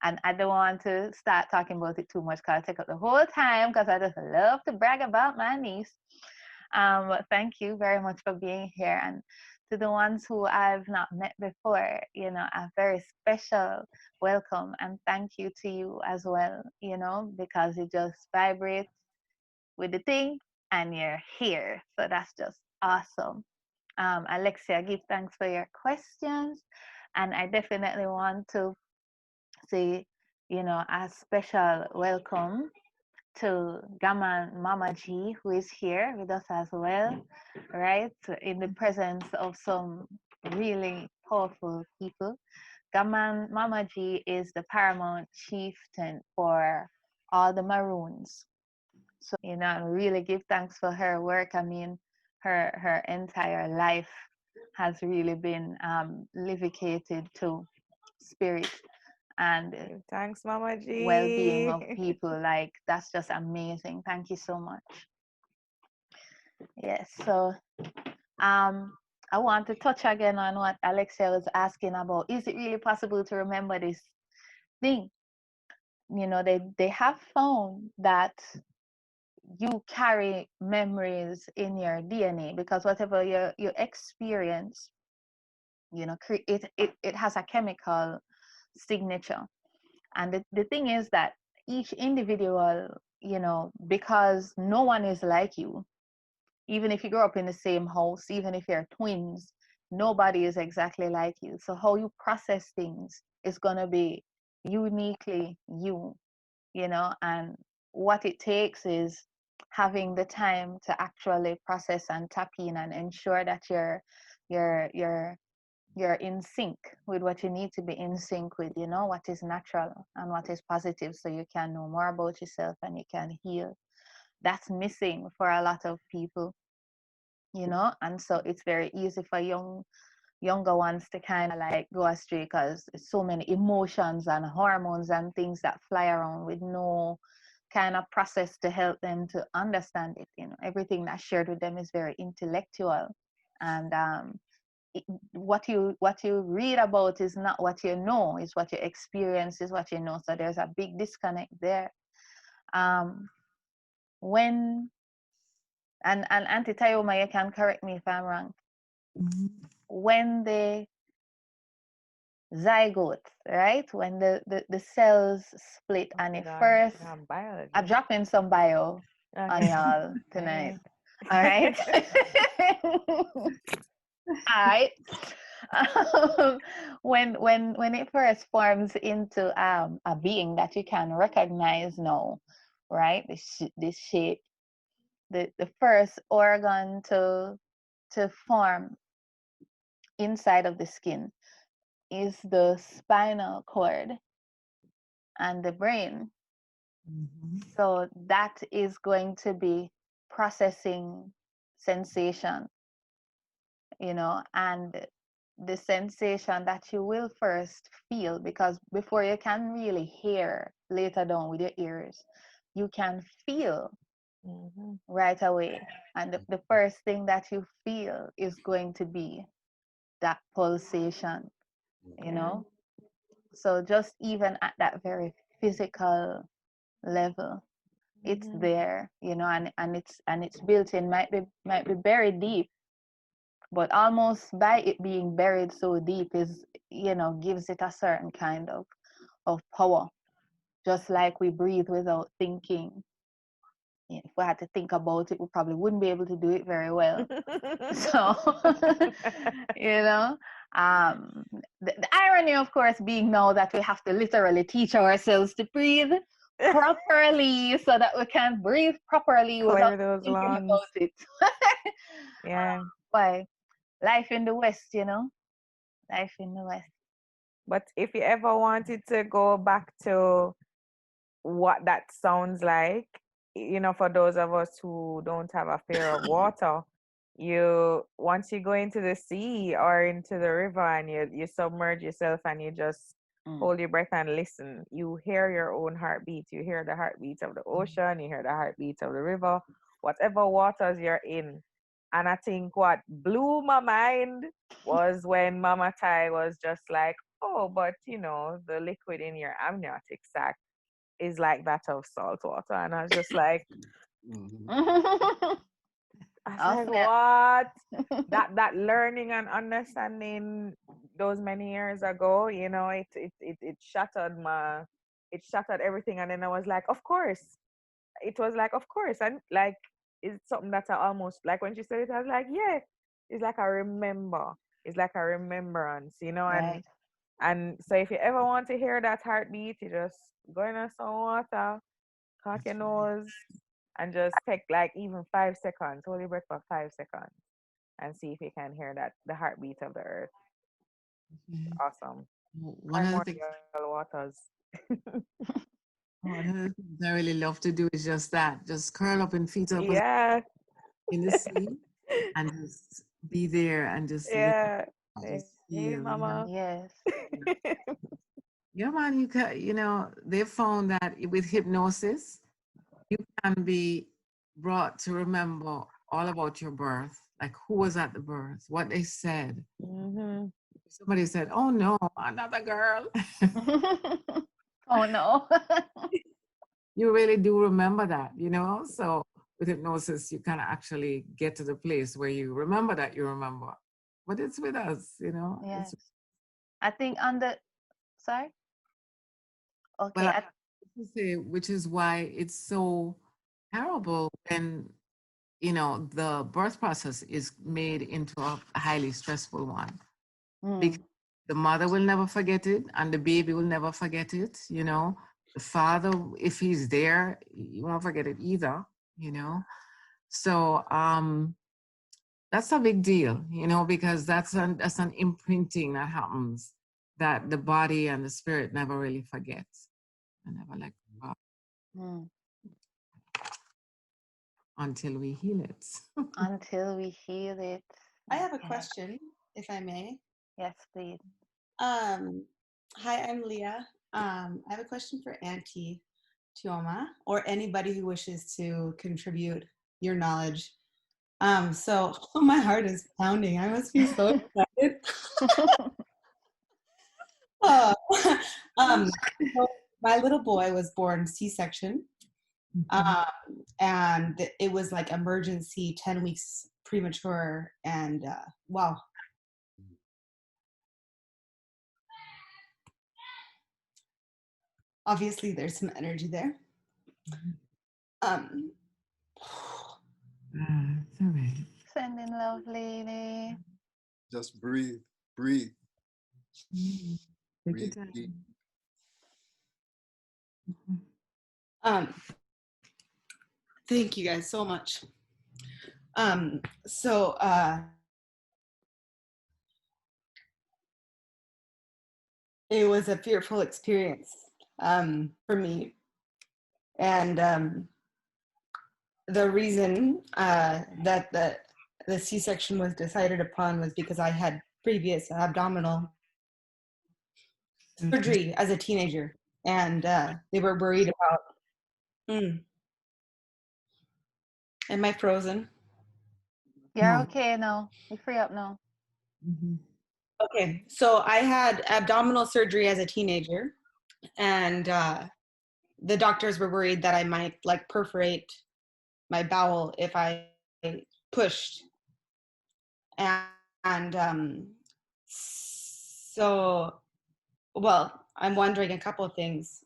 And I don't want to start talking about it too much because I take up the whole time because I just love to brag about my niece. But thank you very much for being here. And to the ones who I've not met before, you know, a very special welcome and thank you to you as well, you know, because it just vibrates with the thing and you're here. So that's just awesome. Alexia, give thanks for your questions. And I definitely want to say, you know, a special welcome to Gaman Mama G, who is here with us as well, right? In the presence of some really powerful people. Gaman Mama G is the paramount chieftain for all the Maroons. So, you know, and really give thanks for her work. I mean, her entire life has really been livicated to spirit and Thanks, Mama G. well-being of people. Like, that's just amazing. Thank you so much. Yes, so I want to touch again on what Alexia was asking about. Is it really possible to remember this thing? You know, they have found that you carry memories in your DNA because whatever you experience, you know, it has a chemical signature. And the thing is that each individual, you know, because no one is like you, even if you grow up in the same house, even if you're twins, nobody is exactly like you. So how you process things is going to be uniquely you, you know, and what it takes is having the time to actually process and tap in and ensure that you're in sync with what you need to be in sync with, you know, what is natural and what is positive, so you can know more about yourself and you can heal. That's missing for a lot of people, you know, and so it's very easy for younger ones to kind of like go astray because so many emotions and hormones and things that fly around with no kind of process to help them to understand it. You know, everything that's shared with them is very intellectual, and what you read about is not what you know, is what you experience, is what you know. So there's a big disconnect there. When and Auntie Tioma, you can correct me if I'm wrong. When the zygote, right? When the cells split and it first, I'm dropping some bio on y'all tonight. All right. All right. When it first forms into a being that you can recognize now, right? This shape, the first organ to form inside of the skin is the spinal cord and the brain. So that is going to be processing sensation, you know, and the sensation that you will first feel, because before you can really hear later down with your ears, you can feel right away. And the first thing that you feel is going to be that pulsation, you know. So just even at that very physical level, it's there, you know, and it's built in, might be buried deep, but almost by it being buried so deep is, gives it a certain kind of power. Just like we breathe without thinking. If we had to think about it, we probably wouldn't be able to do it very well. So, the irony, of course, being now that we have to literally teach ourselves to breathe properly so that we can breathe properly without thinking about it. Yeah. Why? Life in the West, life in the West. But if you ever wanted to go back to what that sounds like, for those of us who don't have a fear of water, once you go into the sea or into the river and you submerge yourself and you just hold your breath and listen, you hear your own heartbeat. You hear the heartbeat of the ocean, you hear the heartbeat of the river, whatever waters you're in. And I think what blew my mind was when Mama Tai was just like, oh, but the liquid in your amniotic sac is like that of salt water. And I was just like, I was like, what? that learning and understanding those many years ago, it shattered everything. And then I was like, of course. It was like, of course. And like, it's something that I almost, like when she said it, I was like, yeah, it's like I remember. It's like a remembrance, Right. and so if you ever want to hear that heartbeat, you just go in some water, crack your nose, and just take like even 5 seconds, hold your breath for 5 seconds, and see if you can hear the heartbeat of the earth. Awesome. One of the things, waters. one of the things I really love to do is just that, just curl up in feet up in the sea and just be there and just just feel. Mama. Yes. Yeah, man, you can, they found that with hypnosis, you can be brought to remember all about your birth, like who was at the birth, what they said. Mm-hmm. Somebody said, oh no, another girl. Oh no. You really do remember that, So with hypnosis, you can actually get to the place where you remember that you remember. But it's with us, Yes. I think sorry? Okay. Well, which is why it's so terrible when, the birth process is made into a highly stressful one. Because the mother will never forget it and the baby will never forget it, The father, if he's there, he won't forget it either, So that's a big deal, because that's an imprinting that happens that the body and the spirit never really forgets. I never let go of. Until we heal it. Until we heal it. I have a question, if I may. Yes, please. Hi, I'm Leah. I have a question for Auntie Tioma, or anybody who wishes to contribute your knowledge. So my heart is pounding. I must be so excited. So my little boy was born C-section. And it was like emergency, 10 weeks premature, and wow. Obviously there's some energy there. It's all right. Sending love, lady. Just breathe. Breathe. Take your time. Thank you guys so much. It was a fearful experience for me. And the reason that the C-section was decided upon was because I had previous abdominal surgery as a teenager. And they were worried about... Am I frozen? You're okay now. You're free up now. Okay, so I had abdominal surgery as a teenager, and the doctors were worried that I might like perforate my bowel if I pushed. And And so, well, I'm wondering a couple of things.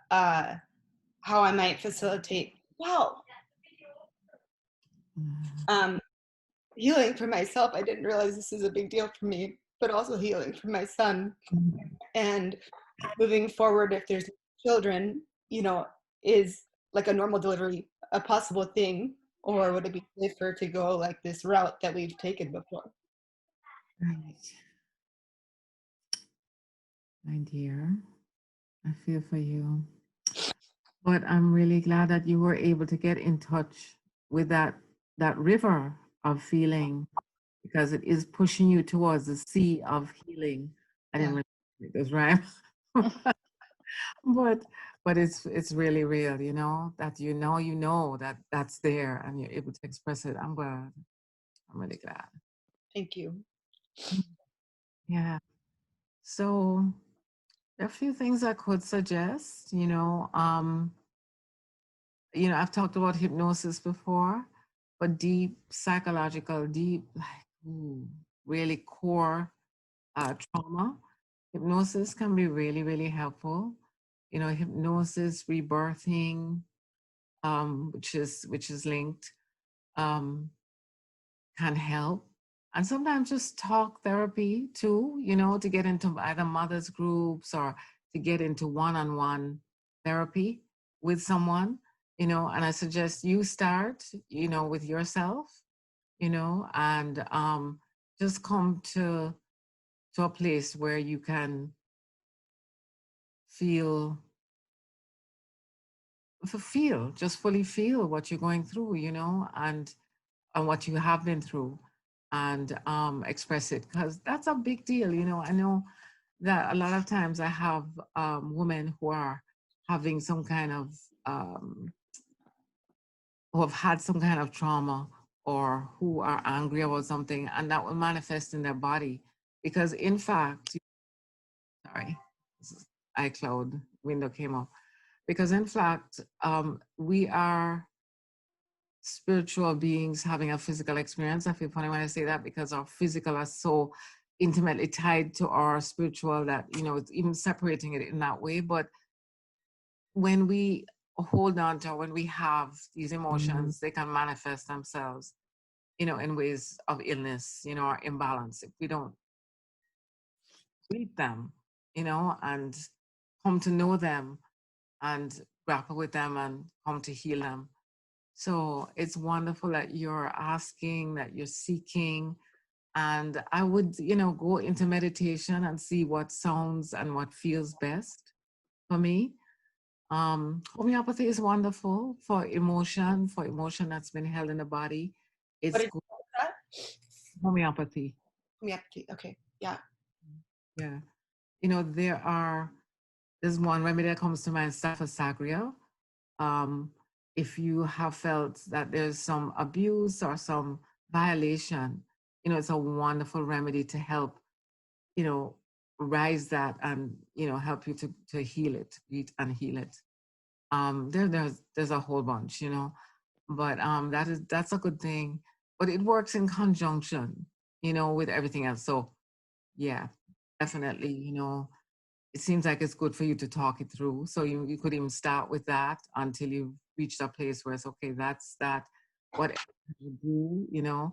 How I might facilitate, healing for myself. I didn't realize this is a big deal for me, but also healing for my son. And moving forward, if there's children, you know, is like a normal delivery a possible thing, or would it be safer to go like this route that we've taken before? Right. My dear, I feel for you. But I'm really glad that you were able to get in touch with that river of feeling, because it is pushing you towards the sea of healing. I didn't really this rhyme. but it's really real, you know, that you know that that's there and you're able to express it. I'm glad. I'm really glad. Thank you. Yeah. So there are a few things I could suggest, you know, I've talked about hypnosis before, but deep psychological, really core trauma, hypnosis can be really, really helpful. You know, hypnosis, rebirthing, which is linked, can help. And sometimes just talk therapy too, you know, to get into either mothers groups or to get into one-on-one therapy with someone, you know, and I suggest you start, you know, with yourself, you know, and just come to a place where you can just fully feel what you're going through, you know, and what you have been through, and express it, because that's a big deal, you know. I know that a lot of times I have women who are having some kind of who have had some kind of trauma, or who are angry about something, and that will manifest in their body, because in fact, sorry, iCloud window came up, because in fact, we are spiritual beings having a physical experience. I feel funny when I say that, because our physical are so intimately tied to our spiritual that, you know, it's even separating it in that way. But when we hold on to, when we have these emotions, they can manifest themselves, you know, in ways of illness, you know, or imbalance, if we don't treat them, you know, and come to know them and grapple with them and come to heal them. So it's wonderful that you're asking, that you're seeking. And I would, you know, go into meditation and see what sounds and what feels best for me. Homeopathy is wonderful for emotion that's been held in the body. It's good. That? Homeopathy. Homeopathy, okay, yeah. Yeah. You know, there's one remedy that comes to mind, Saphasagria. If you have felt that there's some abuse or some violation, you know, it's a wonderful remedy to help, you know, rise that and, you know, help you to heal it, beat and heal it. There's a whole bunch, you know, but that's a good thing. But it works in conjunction, you know, with everything else. So yeah, definitely, you know, it seems like it's good for you to talk it through. So you could even start with that until you reach that place where it's okay, that's that, whatever you do, you know,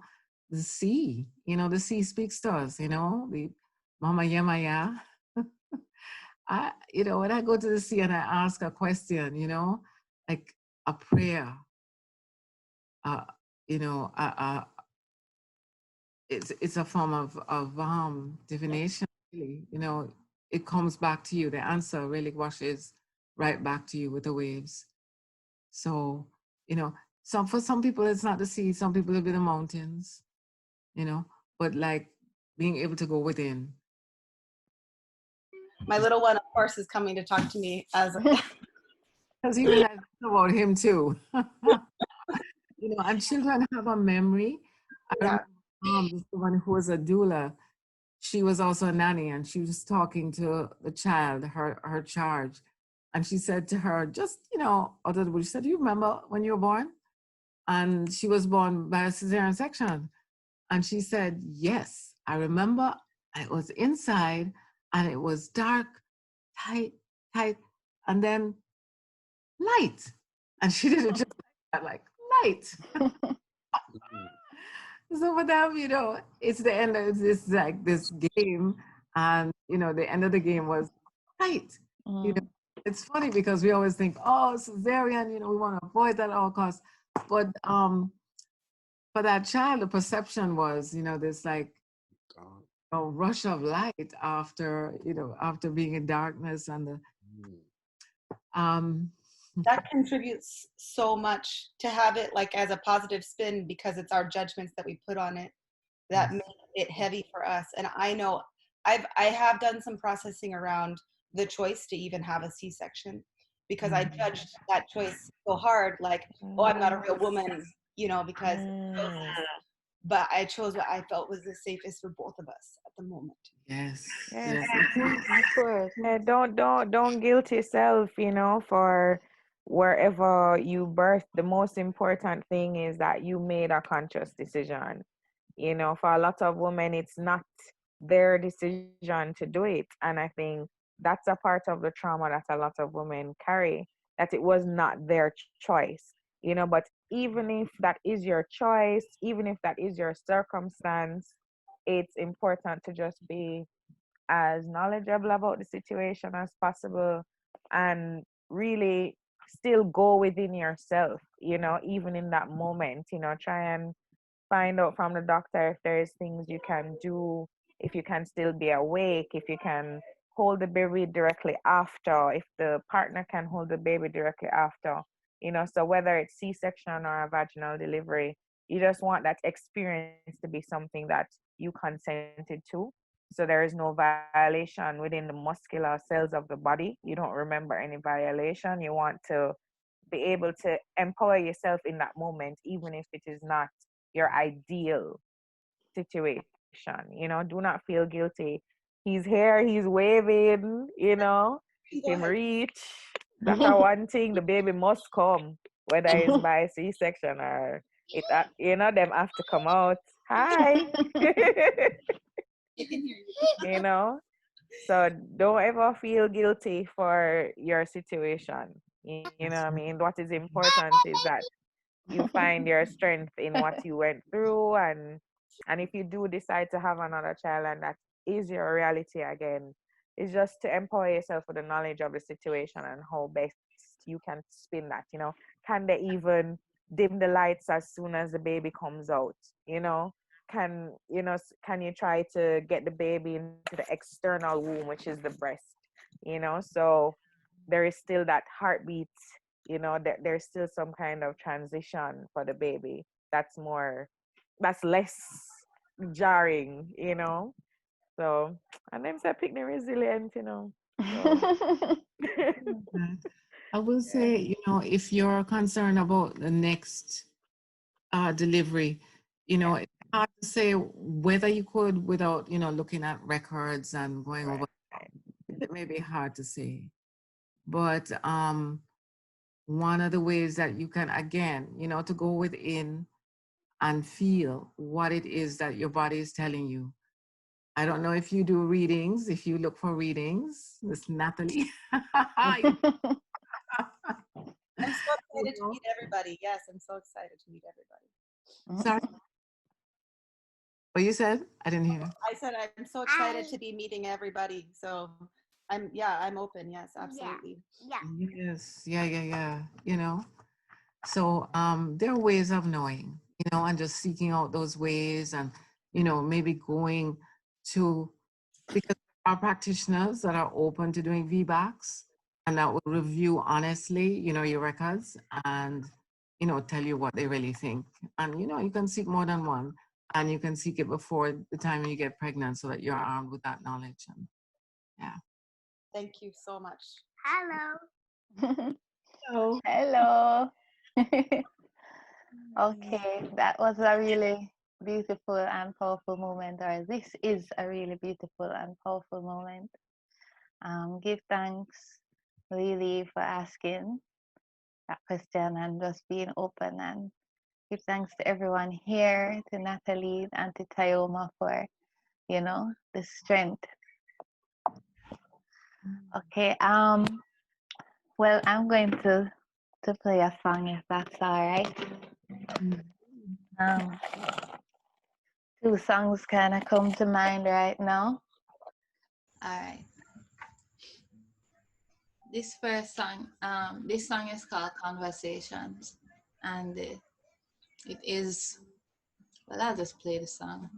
the sea, you know, the sea speaks to us, you know, the Mama Yemaya. You know, when I go to the sea and I ask a question, you know, like a prayer, you know, it's a form of divination, really, you know. It comes back to you. The answer really washes right back to you with the waves. So, you know, for some people it's not the sea, some people it'll be the mountains, you know, but like being able to go within. My little one, of course, is coming to talk to me as because he realized about him too. You know, and children have a memory. I remember the one who was a doula, she was also a nanny, and she was talking to the child, her charge, and she said to her, just, you know, out of the blue, she said, "Do you remember when you were born?" And she was born by a cesarean section. And she said, "Yes." I remember I was inside and it was dark, tight, tight, and then light. And she did it just like light. So for them, it's the end of this like this game. And the end of the game was light. It's funny because we always think, oh, cesarean, we want to avoid that at all costs. But for that child, the perception was, this like a rush of light after being in darkness and the that contributes so much to have it like as a positive spin, because it's our judgments that we put on it that make it heavy for us. And I know I have done some processing around the choice to even have a C-section, because I judged that choice so hard, like, oh, I'm not a real woman, because but I chose what I felt was the safest for both of us at the moment. Yes. Of course. Yeah, don't guilt yourself, for wherever you birth. The most important thing is that you made a conscious decision. For a lot of women, it's not their decision to do it. And I think that's a part of the trauma that a lot of women carry, that it was not their choice. But even if that is your choice, even if that is your circumstance, it's important to just be as knowledgeable about the situation as possible, and really still go within yourself, even in that moment, try and find out from the doctor if there's things you can do, if you can still be awake, if you can hold the baby directly after, if the partner can hold the baby directly after, so whether it's C-section or a vaginal delivery, you just want that experience to be something that you consented to. So there is no violation within the muscular cells of the body. You don't remember any violation. You want to be able to empower yourself in that moment, even if it is not your ideal situation. Do not feel guilty. He's here, he's waving, him reach. That's one thing. The baby must come, whether it's by C-section or it. Them have to come out. Hi. So don't ever feel guilty for your situation. What I mean? What is important is that you find your strength in what you went through, and if you do decide to have another child and that is your reality again, it's just to empower yourself with the knowledge of the situation and how best you can spin that. Can they even dim the lights as soon as the baby comes out? Can you try to get the baby into the external womb, which is the breast? So there is still that heartbeat. There's still some kind of transition for the baby that's less jarring. So, and them say pick the resilient. So. I will say, if you're concerned about the next delivery, it's hard to say whether you could without, looking at records and going over. It may be hard to say. But one of the ways that you can, again, to go within and feel what it is that your body is telling you. I don't know if you do readings, if you look for readings, Miss Natalie. I'm so excited to meet everybody. Yes, I'm so excited to meet everybody. Sorry? What you said? I didn't hear. I said I'm so excited to be meeting everybody. So I'm open. Yes, absolutely. Yes. Yeah. So there are ways of knowing, and just seeking out those ways, and maybe going to, because our practitioners that are open to doing VBACs and that will review honestly, your records, and tell you what they really think. And you can seek more than one, and you can seek it before the time you get pregnant, so that you're armed with that knowledge. And yeah. Thank you so much. Hello. Okay, that was a really beautiful and powerful moment, or this is a really beautiful and powerful moment. Give thanks, Lily, for asking that question and just being open, and give thanks to everyone here, to Natalie and to Tioma for you know, the strength. Okay, well, I'm going to play a song if that's all right. Two songs kind of come to mind right now. All right. This first song, this song is called Conversations, and it is, well, I'll just play the song.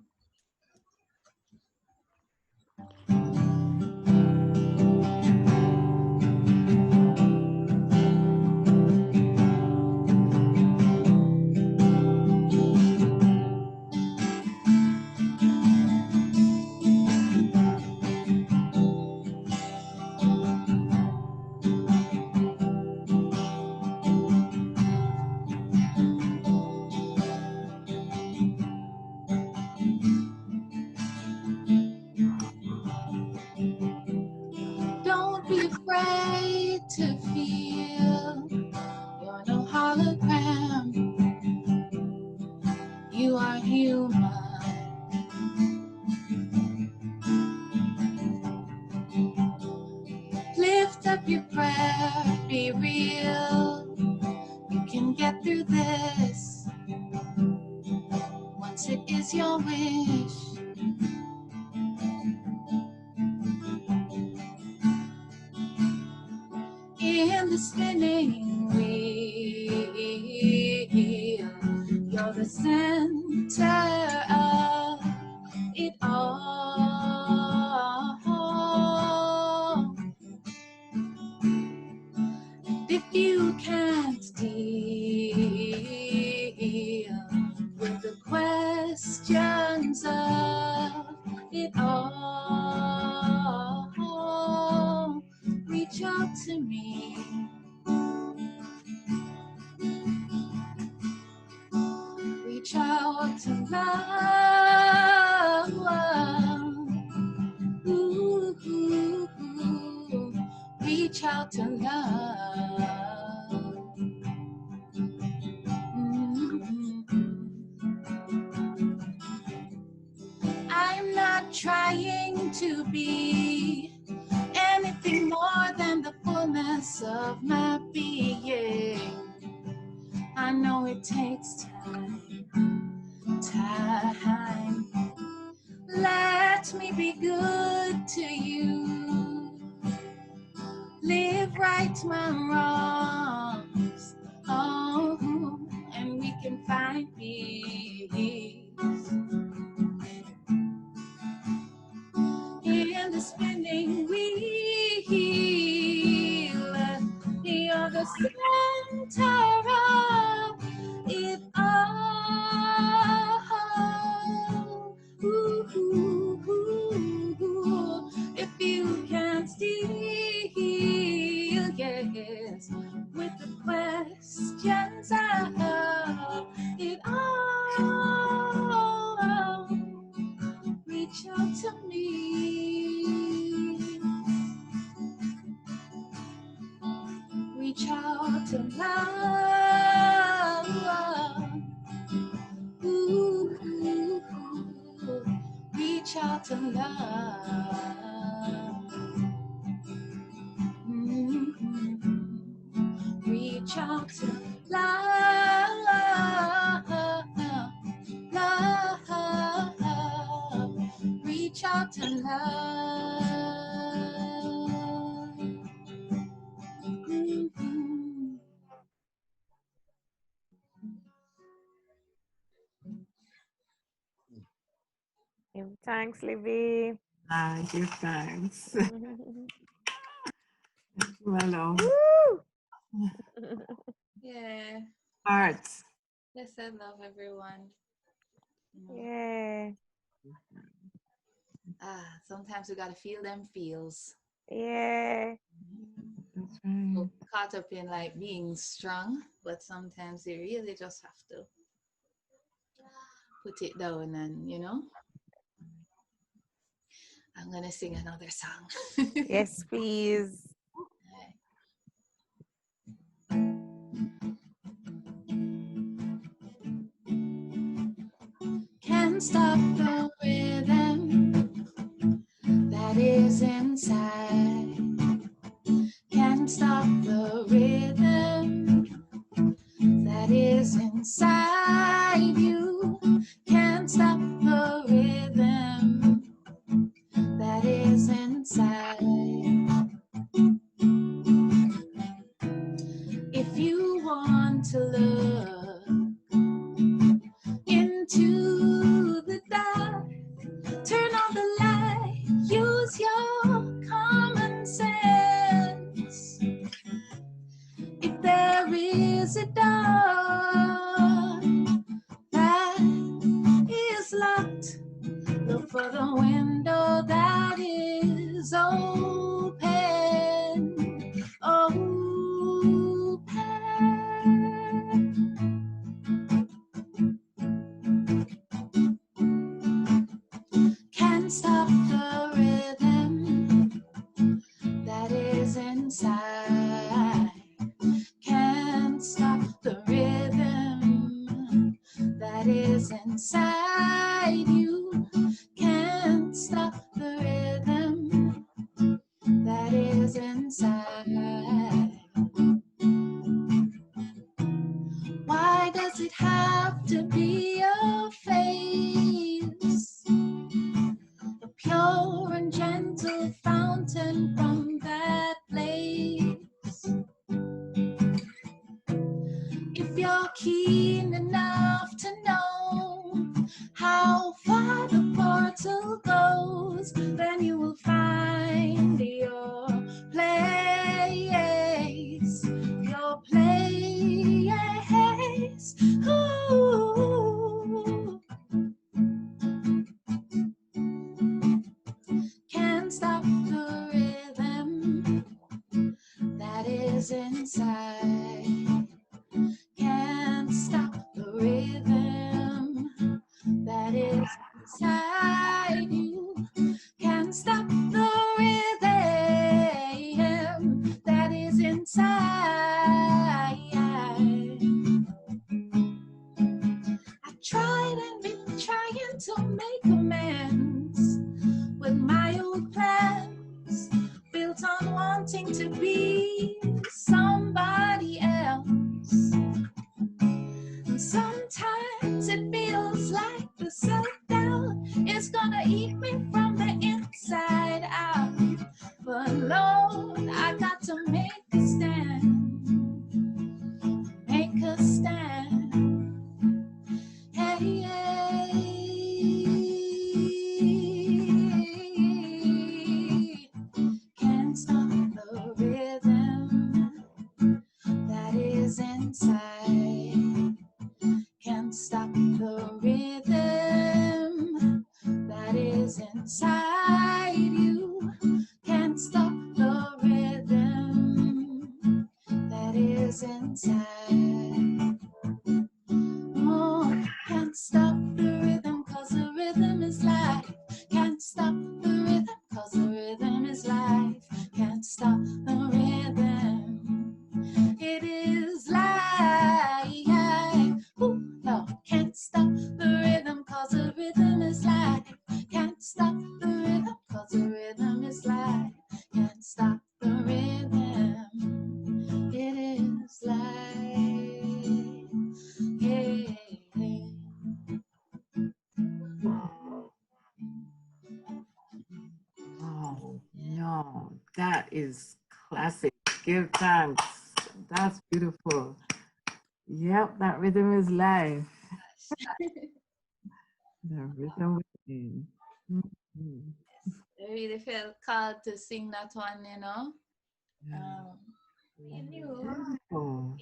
Don't be afraid to feel. You're no hologram. You are human. Lift up your prayer. Be real. You can get through this once it is your wish. In the spinning wheel, you're the center of it all. If you can't deal with the questions of it all, reach out to me. Reach out to love. Ooh, ooh, ooh. Reach out to love. I'm not trying to be anything more than the fullness of my being. I know it takes time. Let me be good to you. Live right my wrongs. Oh, and we can find peace. In the spinning wheel, you're the center of it all. Ooh, ooh, ooh. If you can't steal, yes, with the questions of it all, reach out to me. Reach out to love. Ooh, ooh, ooh. Reach out to love. Reach out to love. Love. Reach out to love. Give thanks, Livy. Give thanks. Thank you, my love. Yeah. Hearts. Yes, I love everyone. Yeah. Sometimes we gotta feel them feels. Yeah. That's right. So caught up in like being strong, but sometimes you really just have to put it down and, you know. I'm gonna sing another song. Yes, please. Can't stop the rhythm. that is inside you. Can't stop the rhythm that is inside. Why does it have to be a face? A pure and gentle fountain from that place. If you're keen enough to know how far the portal goes, then you will find your place, your place. Ooh. Can't stop the rhythm that is inside. Can't stop the rhythm that is inside you. Can't stop the rhythm that is inside. I tried and been trying to make amends with my old plans, built on wanting to be somebody else. And sometimes it feels like the self-doubt is gonna eat me from the inside out. But Lord, I got to make a stand, make a stand. Hey, hey. Can't stop the rhythm that is inside. Can't stop the rhythm that is inside you. Can't stop the rhythm that is inside. Oh, can't stop the rhythm, 'cause the rhythm is life. Can't stop the rhythm, 'cause the rhythm is life. Can't stop the rhythm. It is life. Ooh, no, can't stop the rhythm, 'cause the rhythm is life. Can't stop the rhythm, 'cause the rhythm is life. Can't stop the rhythm. It is life. Yeah. Oh, no, that is classic. Give thanks. That's beautiful. Yep, that rhythm is life. The rhythm within. Mhm. I really felt called to sing that one, you know. I knew Beautiful.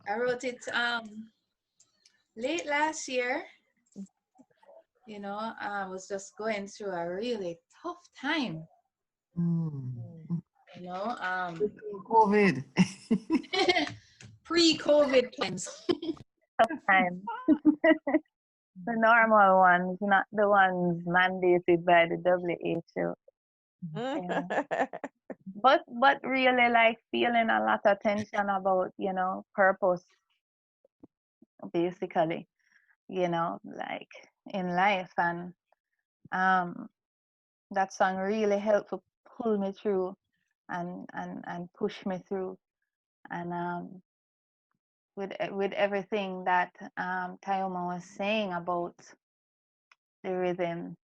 I wrote it late last year. You know, I was just going through a really tough time. Mm. You know, COVID. pre-COVID times. Tough time. The normal ones, not the ones mandated by the WHO. Yeah. But really like feeling a lot of tension about, you know, purpose, basically, you know, like in life. And that song really helped to pull me through and push me through. And with everything that Tioma was saying about the rhythm,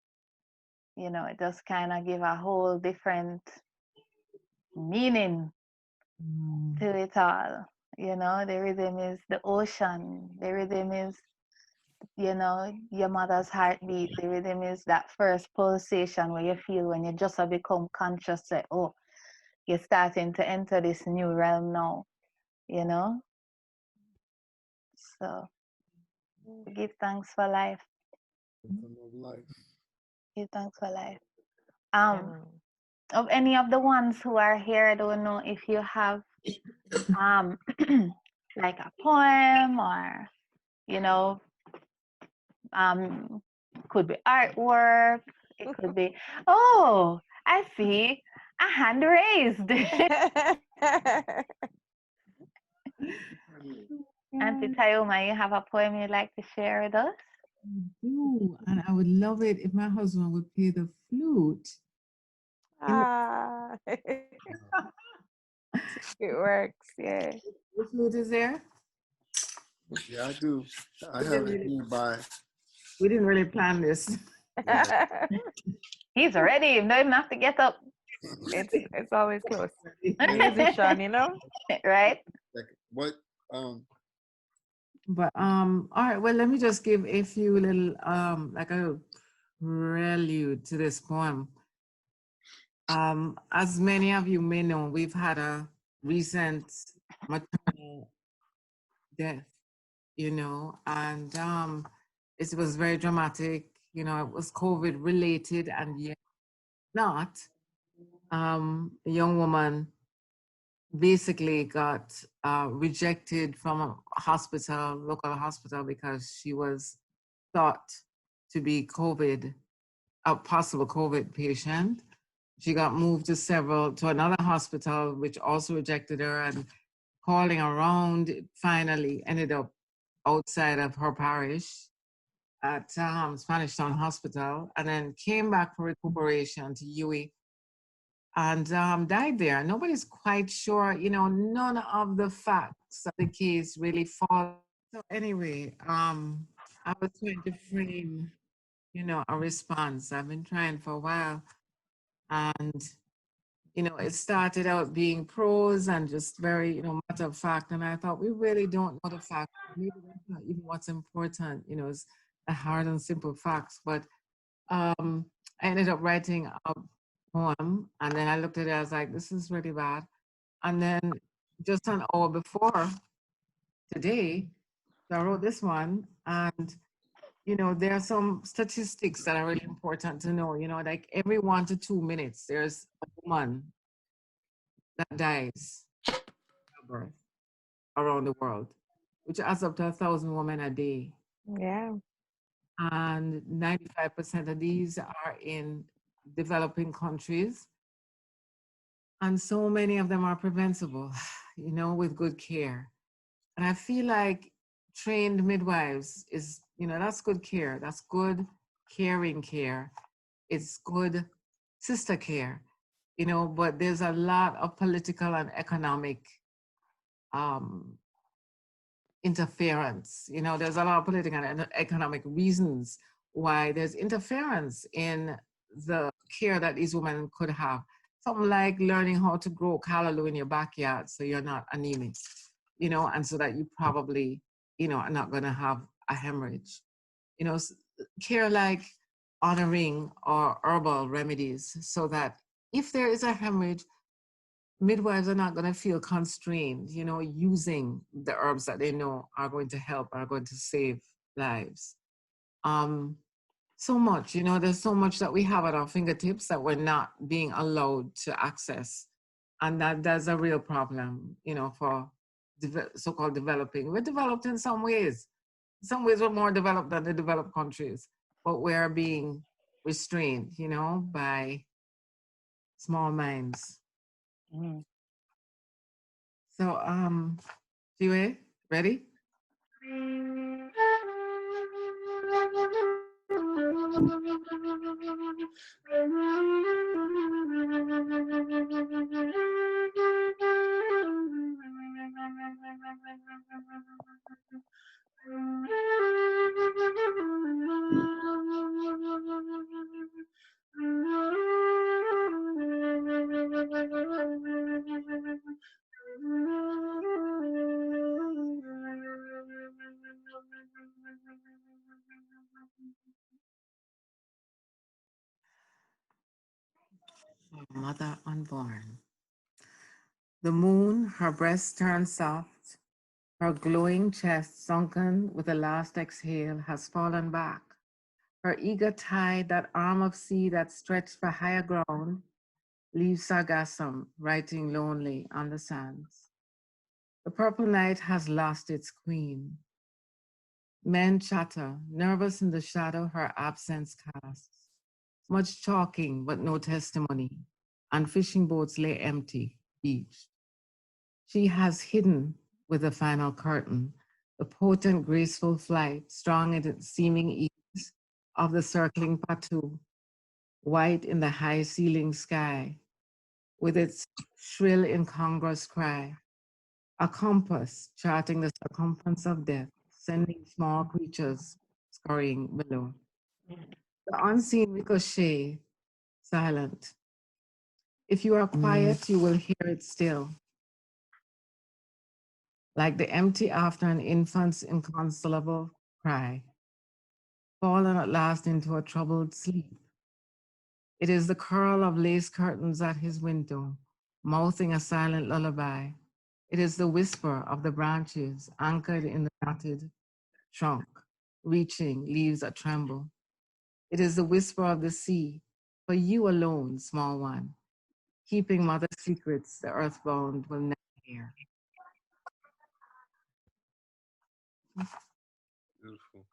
you know, it does kind of give a whole different meaning to it all. You know, the rhythm is the ocean. The rhythm is, you know, your mother's heartbeat. The rhythm is that first pulsation where you feel when you just have become conscious that, oh, you're starting to enter this new realm now, you know? So give thanks for life. Rhythm of life. Give thanks for life. Of any of the ones who are here, I don't know if you have like a poem or, you know, could be artwork, it could be, oh, I see a hand raised. Auntie Tioma, you have a poem you'd like to share with us? I do, and I would love it if my husband would play the flute. Ah, it works, yeah. The flute is there? Yeah, I do. I have it nearby. We didn't really plan this. He's ready. You don't even have to get up. It's always close. Musician, you know? Right? Like, what? But all right, well, let me just give a few little like a prelude to this poem. As many of you may know, we've had a recent maternal death, you know, and it was very dramatic. You know, it was COVID related and yet not. A young woman basically got rejected from a hospital, local hospital, because she was thought to be a possible COVID patient. She got moved to another hospital, which also rejected her, and calling around, it finally ended up outside of her parish at Spanish Town Hospital, and then came back for recuperation to UWI and died there. Nobody's quite sure, you know, none of the facts of the case really fall. So anyway, I was trying to frame, you know, a response. I've been trying for a while. And, you know, it started out being prose and just very, you know, matter of fact. And I thought, we really don't know the facts. Maybe that's not even what's important, you know, it's the hard and simple facts. But I ended up writing a poem, and then I looked at it, I was like, this is really bad. And then just an hour before today, so I wrote this one, and you know, there are some statistics that are really important to know, you know, like every 1 to 2 minutes, there's a woman that dies at birth around the world, which adds up to 1,000 women a day. Yeah. And 95% of these are in developing countries. And so many of them are preventable, you know, with good care. And I feel like trained midwives is, you know, that's good care. That's good caring care. It's good sister care, you know, but there's a lot of political and economic interference. You know, there's a lot of political and economic reasons why there's interference in the care that these women could have. Something like learning how to grow callaloo in your backyard so you're not anemic, you know, and so that you probably, you know, are not going to have a hemorrhage. You know, care like honoring or herbal remedies so that if there is a hemorrhage, midwives are not going to feel constrained, you know, using the herbs that they know are going to help, are going to save lives. So much, you know, there's so much that we have at our fingertips that we're not being allowed to access. And that's a real problem, you know, for so-called developing. We're developed in some ways. In some ways we're more developed than the developed countries, but we're being restrained, you know, by small minds. Mm. So, Jiwe, ready? Mother unborn. The moon, her breast turned soft, her glowing chest sunken with a last exhale, has fallen back. Her eager tide, that arm of sea that stretched for higher ground, leaves sargassum writing lonely on the sands. The purple night has lost its queen. Men chatter, nervous in the shadow her absence casts. Much talking, but no testimony, and fishing boats lay empty, beached. She has hidden with the final curtain, the potent, graceful flight, strong in its seeming ease of the circling patu, white in the high ceiling sky, with its shrill, incongruous cry, a compass charting the circumference of death, sending small creatures scurrying below. The unseen ricochet, silent. If you are quiet, you will hear it still, like the empty after an infant's inconsolable cry, fallen at last into a troubled sleep. It is the curl of lace curtains at his window, mouthing a silent lullaby. It is the whisper of the branches anchored in the knotted trunk, reaching leaves that tremble. It is the whisper of the sea, for you alone, small one, keeping mother secrets the earthbound will never hear. Beautiful.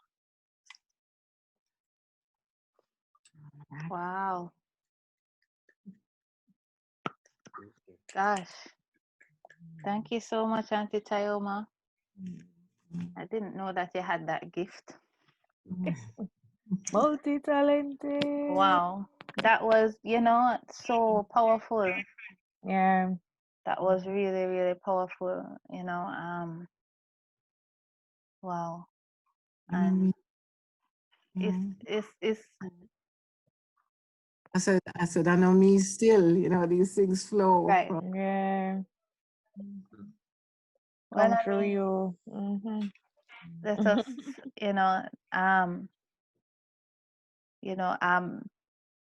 Wow. Beautiful. Gosh. Thank you so much, Auntie Tioma. I didn't know that you had that gift. Multi-talented. Wow. That was, so powerful. Yeah. That was really, really powerful, wow. And it's I said, I know me still, these things flow. right. From, Yeah. Well, Come I through mean, you. Mm-hmm. let us,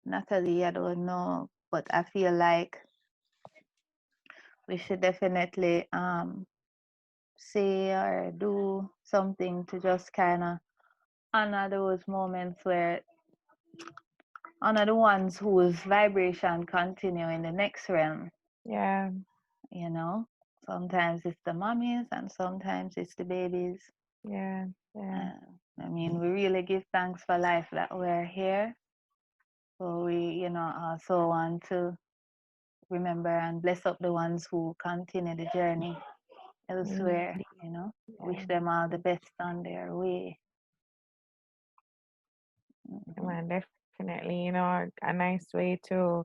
Natalie, I don't know, but I feel like we should definitely say or do something to just kind of honor those moments where honor the ones whose vibration continue in the next realm. Yeah. Sometimes it's the mummies and sometimes it's the babies. Yeah. Yeah. I mean, we really give thanks for life that we're here. So we, also want to remember and bless up the ones who continue the journey elsewhere, wish them all the best on their way. Man, definitely, a nice way to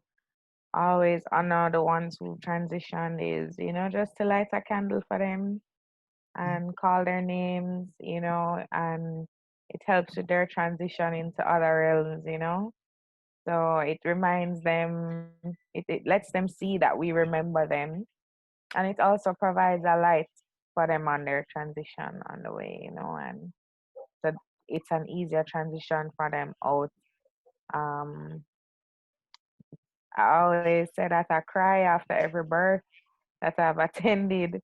always honor the ones who transitioned is, just to light a candle for them and call their names, and it helps with their transition into other realms. So it reminds them, it lets them see that we remember them. And it also provides a light for them on their transition on the way, and so it's an easier transition for them out. Um, I always say that I cry after every birth that I've attended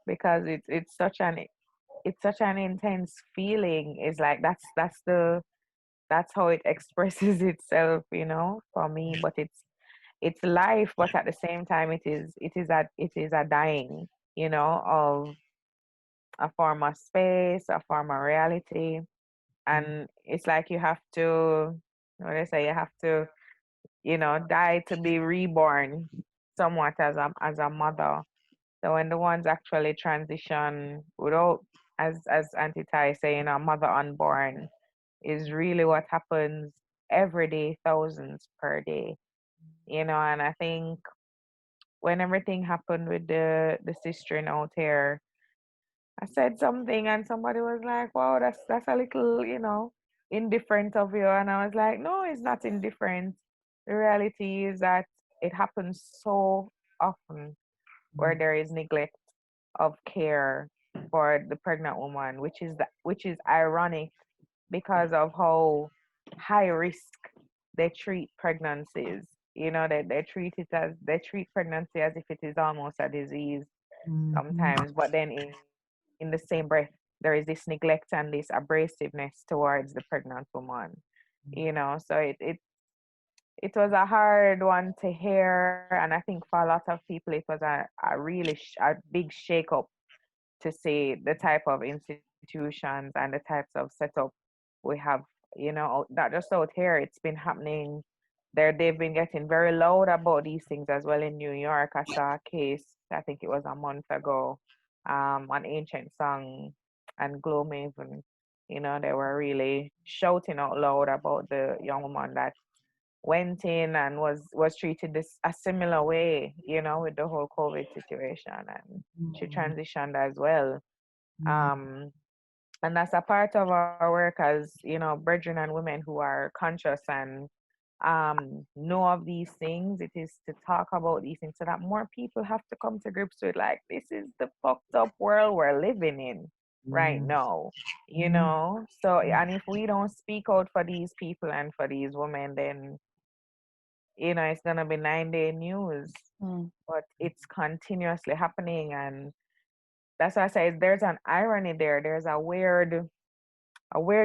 because it's such an intense feeling. It's like that's how it expresses itself, for me. But it's life, but at the same time it is a dying, of a form of space, a form of reality. And it's like you have to, what do they say, you have to, die to be reborn somewhat as a mother. So when the ones actually transition without, as Auntie Tai saying, a mother unborn is really what happens every day, thousands per day. And I think when everything happened with the sister out here, I said something and somebody was like, wow, that's a little, indifferent of you. And I was like, no, it's not indifferent. The reality is that it happens so often where there is neglect of care for the pregnant woman, which is ironic because of how high risk they treat pregnancies. They treat pregnancy as if it is almost a disease sometimes, but then in the same breath there is this neglect and this abrasiveness towards the pregnant woman. So it was a hard one to hear, and I think for a lot of people it was a really a big shake up to see the type of institutions and the types of setup we have, not just out here. It's been happening there. They've been getting very loud about these things as well in New York. I saw a case, I think it was a month ago, an ancient song and Glow Maven, you know, they were really shouting out loud about the young woman that went in and was treated this a similar way, you know, with the whole COVID situation, and she transitioned as well. And that's a part of our work as, you know, brethren and women who are conscious and know of these things. It is to talk about these things so that more people have to come to grips with, like, this is the fucked up world we're living in right now, you know. So, and if we don't speak out for these people and for these women, then, you know, it's gonna be 9-day news. But it's continuously happening, and that's why I say there's an irony there. There's a weird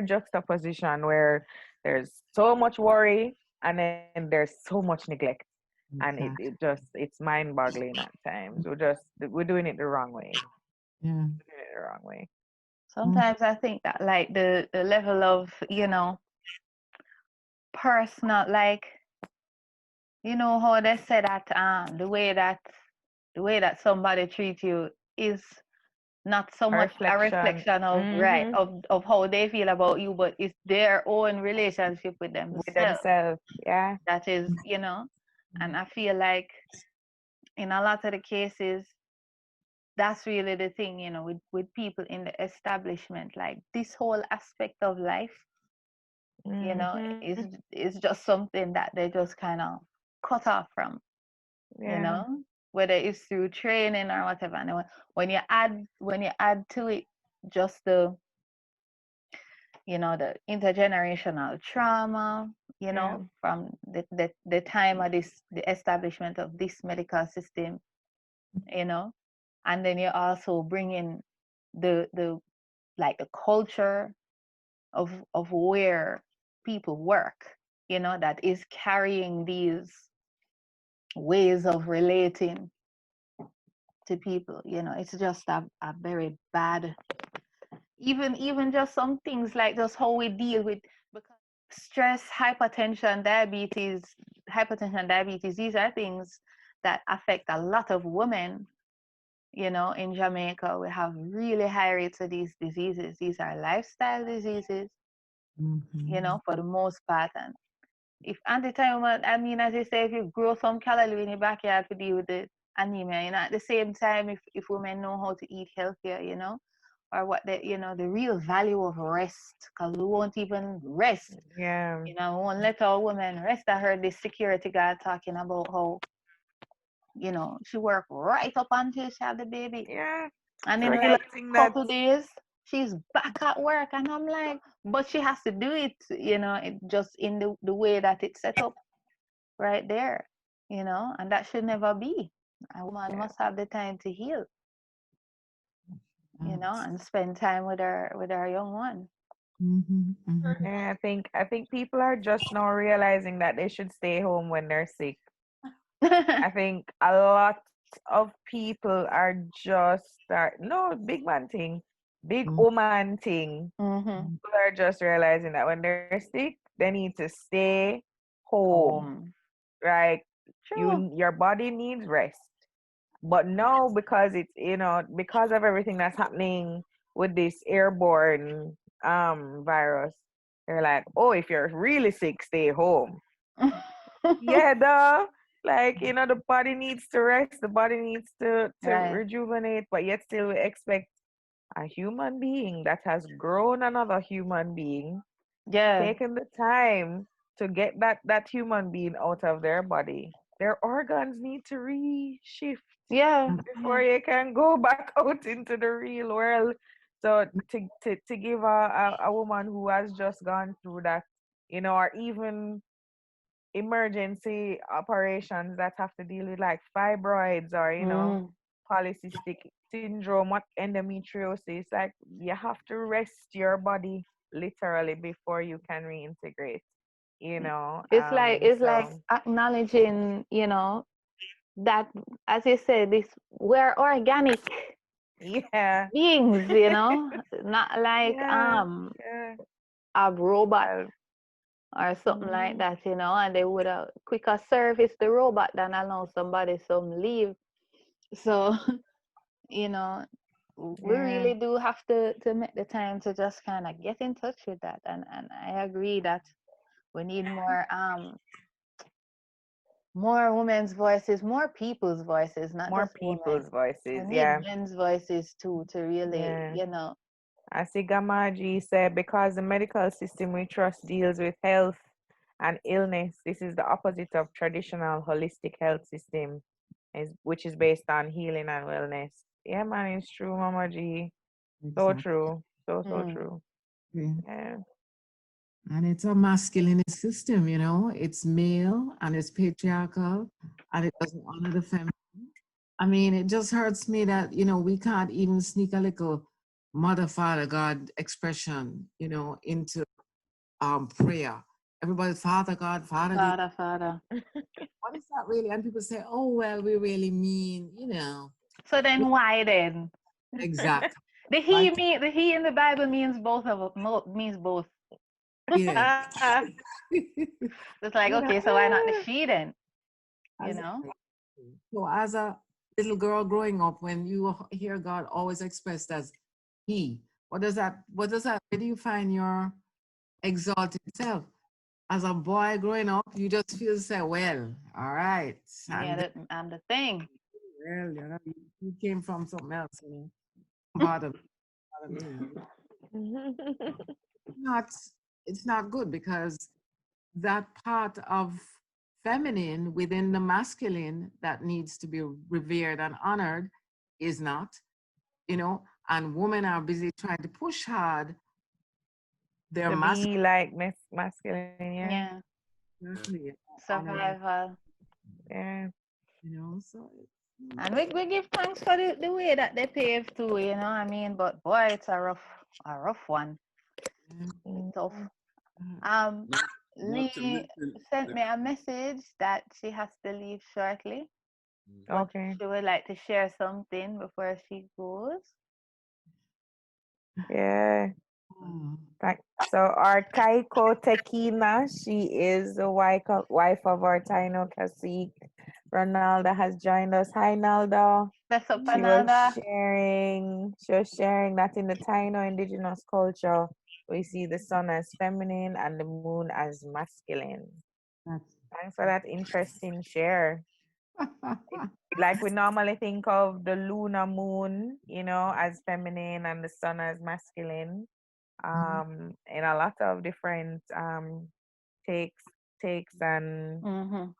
juxtaposition where there's so much worry and then there's so much neglect. And it's mind-boggling at times. We're doing it the wrong way. Yeah. We're doing it the wrong way. Sometimes I think that, like, the level of, you know, personal, like, you know how they say that the way that somebody treats you is not so much a reflection of right of how they feel about you, but it's their own relationship with themselves. Yeah. That is, you know, and I feel like in a lot of the cases, that's really the thing, you know, with people in the establishment, like this whole aspect of life, you know, is just something that they just kind of cut off from, you know, whether it's through training or whatever. And when you add to it just the, you know, the intergenerational trauma, you know, from the time of the establishment of this medical system, you know, and then you also bring in the like the culture of where people work, you know, that is carrying these ways of relating to people, you know. It's just a very bad, even just some things like just how we deal with, because stress, hypertension, diabetes, these are things that affect a lot of women. You know, in Jamaica, we have really high rates of these diseases. These are lifestyle diseases, you know, for the most part. And if anti-Tioma, I mean, as you say, if you grow some calorie in your backyard to deal with the anemia, you know, at the same time, if women know how to eat healthier, you know, or what the, you know, the real value of rest, because we won't even rest. Yeah. You know, we won't let our women rest. I heard this security guard talking about how, you know, she worked right up until she had the baby. Yeah. And in like a couple days, she's back at work. And I'm like, but she has to do it, you know, it just in the way that it's set up right there, you know, and that should never be. A woman must have the time to heal, you know, and spend time with her young one. Yeah, I think people are just now realizing that they should stay home when they're sick. I think a lot of people are just big man thing, big woman thing. People are just realizing that when they're sick, they need to stay home. Right? Your body needs rest. But now, because it's, you know, because of everything that's happening with this airborne virus, they're like, oh, if you're really sick, stay home. Yeah, duh. Like, you know, the body needs to rest, the body needs to rejuvenate, but yet still we expect a human being that has grown another human being, taken the time to get that human being out of their body. Their organs need to reshift before you can go back out into the real world. So to give a woman who has just gone through that, you know, or even emergency operations that have to deal with like fibroids or, you know, polycystic syndrome, what endometriosis, like you have to rest your body literally before you can reintegrate, you know. It's like acknowledging, you know, that, as you said, we're organic beings, you know, not like a robot or something like that, you know, and they would quicker service the robot than allow somebody some leave. So, you know, we really do have to make the time to just kind of get in touch with that. And I agree that we need more women's voices, more people's voices, not More just women. people's voices, We need yeah. men's voices too, to really, you know. I see Gamaji said, because the medical system we trust deals with health and illness, this is the opposite of traditional holistic health system, which is based on healing and wellness. Yeah, man, it's true, Mama G. So true. So true. Yeah. And it's a masculine system, you know, it's male and it's patriarchal and it doesn't honor the feminine. I mean, it just hurts me that, you know, we can't even sneak a little mother, father, God expression, you know, into prayer. Everybody, Father God, Father God. Father. What is that really? And people say, oh, well, we really mean, you know. So then why then? Exactly. The he in the Bible means both means both. Yeah. It's like, okay, so why not the she then? You know? So as a little girl growing up, when you hear God always expressed as he, what does that, where do you find your exalted self? As a boy growing up, you just feel say, well, all right. I'm the thing. Well, you know, you came from something else, you know. Bother me. It's not good, because that part of feminine within the masculine that needs to be revered and honored is not, you know, and women are busy trying to push hard their be like masculine, yeah. Exactly. Survival. Yeah. You know, so and we give thanks for the way that they paved too, you know. I mean, but boy, it's a rough one. It's tough. Lee sent me a message that she has to leave shortly. Okay. She would like to share something before she goes. Yeah. So our Kaiko Tekina, she is the wife of our Taino Cacique. Ronaldo has joined us. Hi, Naldo. That's up, She was sharing that in the Taino indigenous culture, we see the sun as feminine and the moon as masculine. Thanks for that interesting share. Like we normally think of the lunar moon, you know, as feminine and the sun as masculine. In a lot of different takes and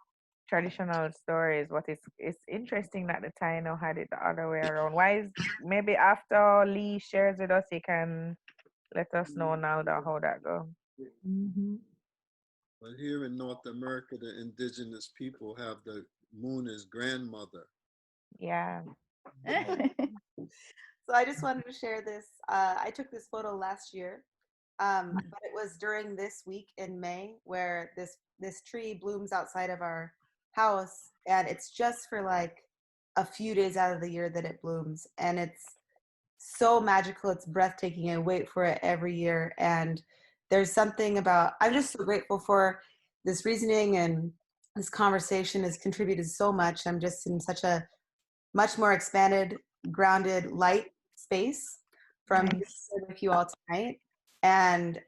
traditional stories, but it's interesting that the Taino had it the other way around. Why is, maybe after Lee shares with us, he can let us know now how that goes. But here in North America, the indigenous people have the moon as grandmother. Yeah. So I just wanted to share this. I took this photo last year, but it was during this week in May, where this tree blooms outside of our house, and it's just for like a few days out of the year that it blooms, and it's so magical. It's breathtaking. I wait for it every year, and there's something about, I'm just so grateful for this reasoning, and this conversation has contributed so much. I'm just in such a much more expanded, grounded, light space from being with you all tonight, and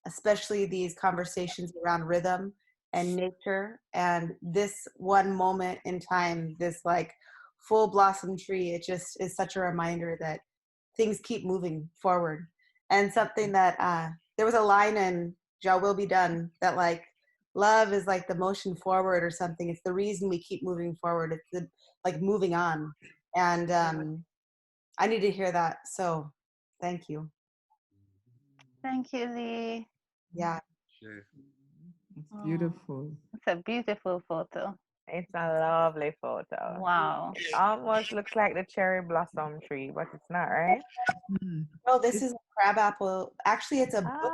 especially these conversations around rhythm and nature, and this one moment in time, this like full blossom tree. It just is such a reminder that things keep moving forward, and something that there was a line in "Ja Will Be Done" that like love is like the motion forward or something. It's the reason we keep moving forward. It's the like moving on, and I need to hear that. So thank you. Thank you, Lee. Yeah. It's beautiful. It's a beautiful photo. It's a lovely photo. Wow. Almost looks like the cherry blossom tree, but it's not, right? Oh, this is a crabapple. Actually, it's a book.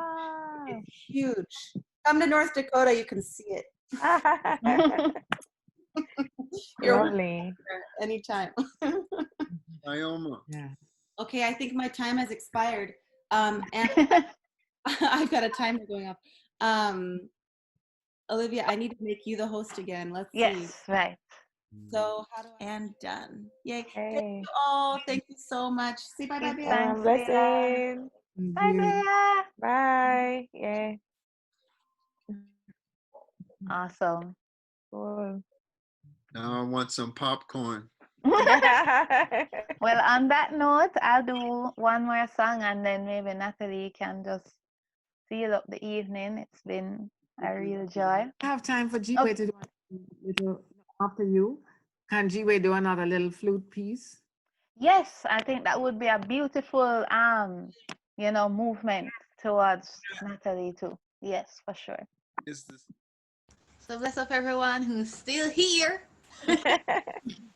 It's huge. Come to North Dakota, you can see it. You're lovely. Anytime. Tioma. Yeah. Okay, I think my time has expired. And I've got a timer going off. Olivia, I need to make you the host again. Let's see. Yes, right. So how do and done. Yay. Thank Hey. you all. Thank you so much. See, bye bye. Thanks, Leah. Blessing. Bye, Leah. Bye. Yeah. Awesome. Cool. Now I want some popcorn. Well, on that note, I'll do one more song and then maybe Natalie can just seal up the evening. It's been a real joy. I have time for G-Way to do a little after you. Can G-Way do another little flute piece? Yes, I think that would be a beautiful movement towards Natalie too. Yes, for sure. Is this So bless up everyone who's still here.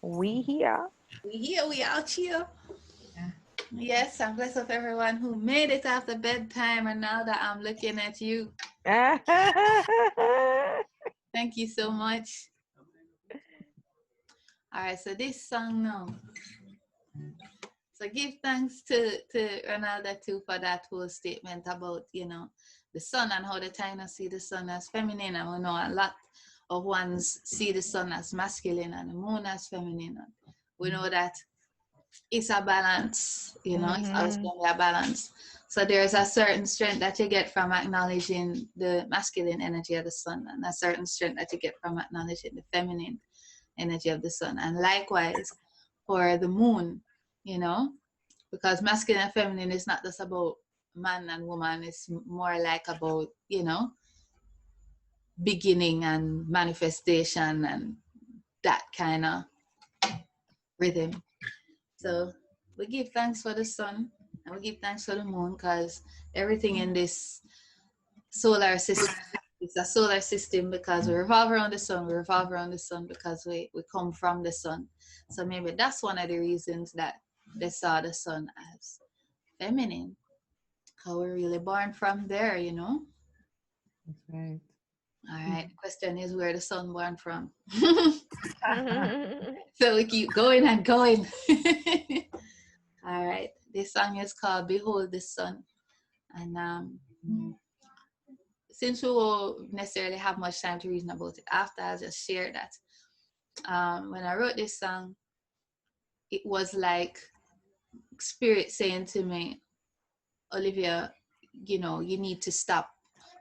We here. We here, we out here. Yes, and bless up everyone who made it after bedtime and now that I'm looking at you. Thank you so much. All right, so this song now. So give thanks to Ronaldo too for that whole statement about, the sun and how the Taino see the sun as feminine. And we know a lot of ones see the sun as masculine and the moon as feminine. We know that it's a balance, it's always going to be a balance. So there's a certain strength that you get from acknowledging the masculine energy of the sun, and a certain strength that you get from acknowledging the feminine energy of the sun. And likewise for the moon, because masculine and feminine is not just about man and woman, it's more like about, beginning and manifestation and that kind of rhythm. So we give thanks for the sun and we give thanks for the moon, because everything in this solar system, it's a solar system because we revolve around the sun, we revolve around the sun because we come from the sun. So maybe that's one of the reasons that they saw the sun as feminine, because we're really born from there, That's right. All right, the question is where the sun born from. So we keep going and going. All right, this song is called Behold the Sun. And since we won't necessarily have much time to reason about it after, I'll just share that. When I wrote this song, it was like spirit saying to me, Olivia, you need to stop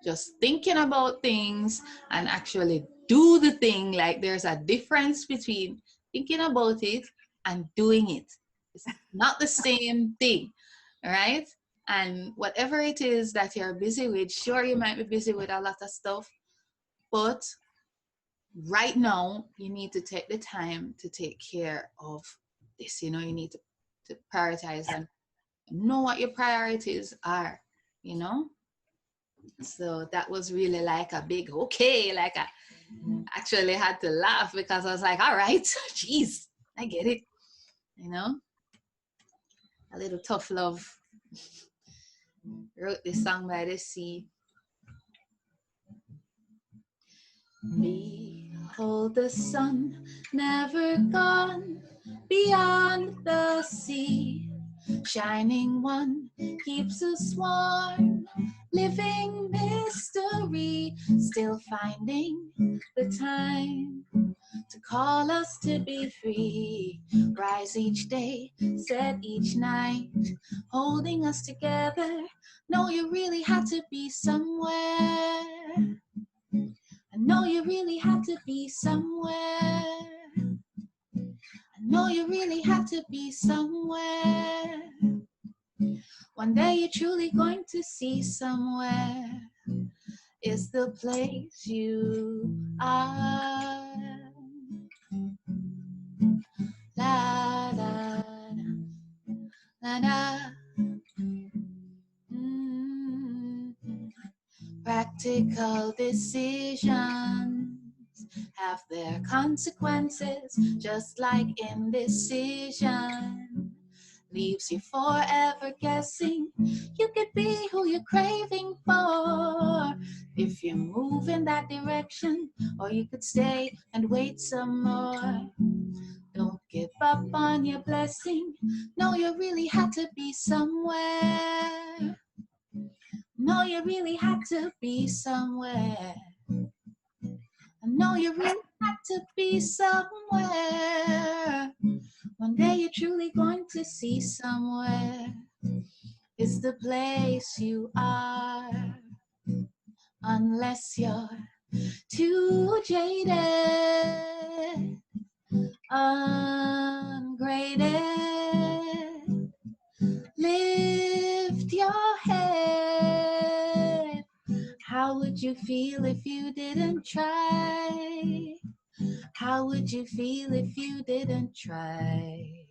just thinking about things and actually do the thing. Like there's a difference between thinking about it and doing it. It's not the same thing, right? And whatever it is that you're busy with, sure, you might be busy with a lot of stuff, but right now you need to take the time to take care of this. You need to prioritize and know what your priorities are, So that was really like a big okay, like I actually had to laugh because I was like, all right, geez, I get it, a little tough love. Wrote this song by the sea. Behold the sun, never gone beyond the sea. Shining one keeps us warm, living mystery, still finding the time to call us to be free. Rise each day, set each night, holding us together. No, you really had to be somewhere. I know you really had to be somewhere. I know you really had to be somewhere. One day you're truly going to see somewhere is the place you are. La da la da. Practical decisions have their consequences, just like indecision leaves you forever guessing. You could be who you're craving for if you move in that direction, or you could stay and wait some more. Don't give up on your blessing. No, you really had to be somewhere. No, you really had to be somewhere. I know you really had to be somewhere. One day you're truly going to see somewhere is the place you are, unless you're too jaded, ungraded. Lift your head. How would you feel if you didn't try? How would you feel if you didn't try?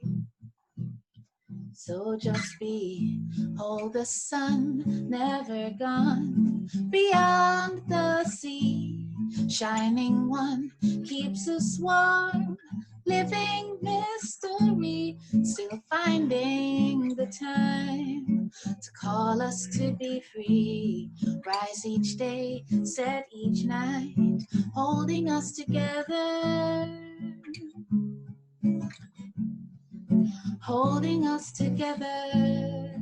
So just be, hold the sun, never gone, beyond the sea. Shining one keeps us warm, living mystery, still finding the time to call us to be free. Rise each day, set each night, holding us together. Holding us together,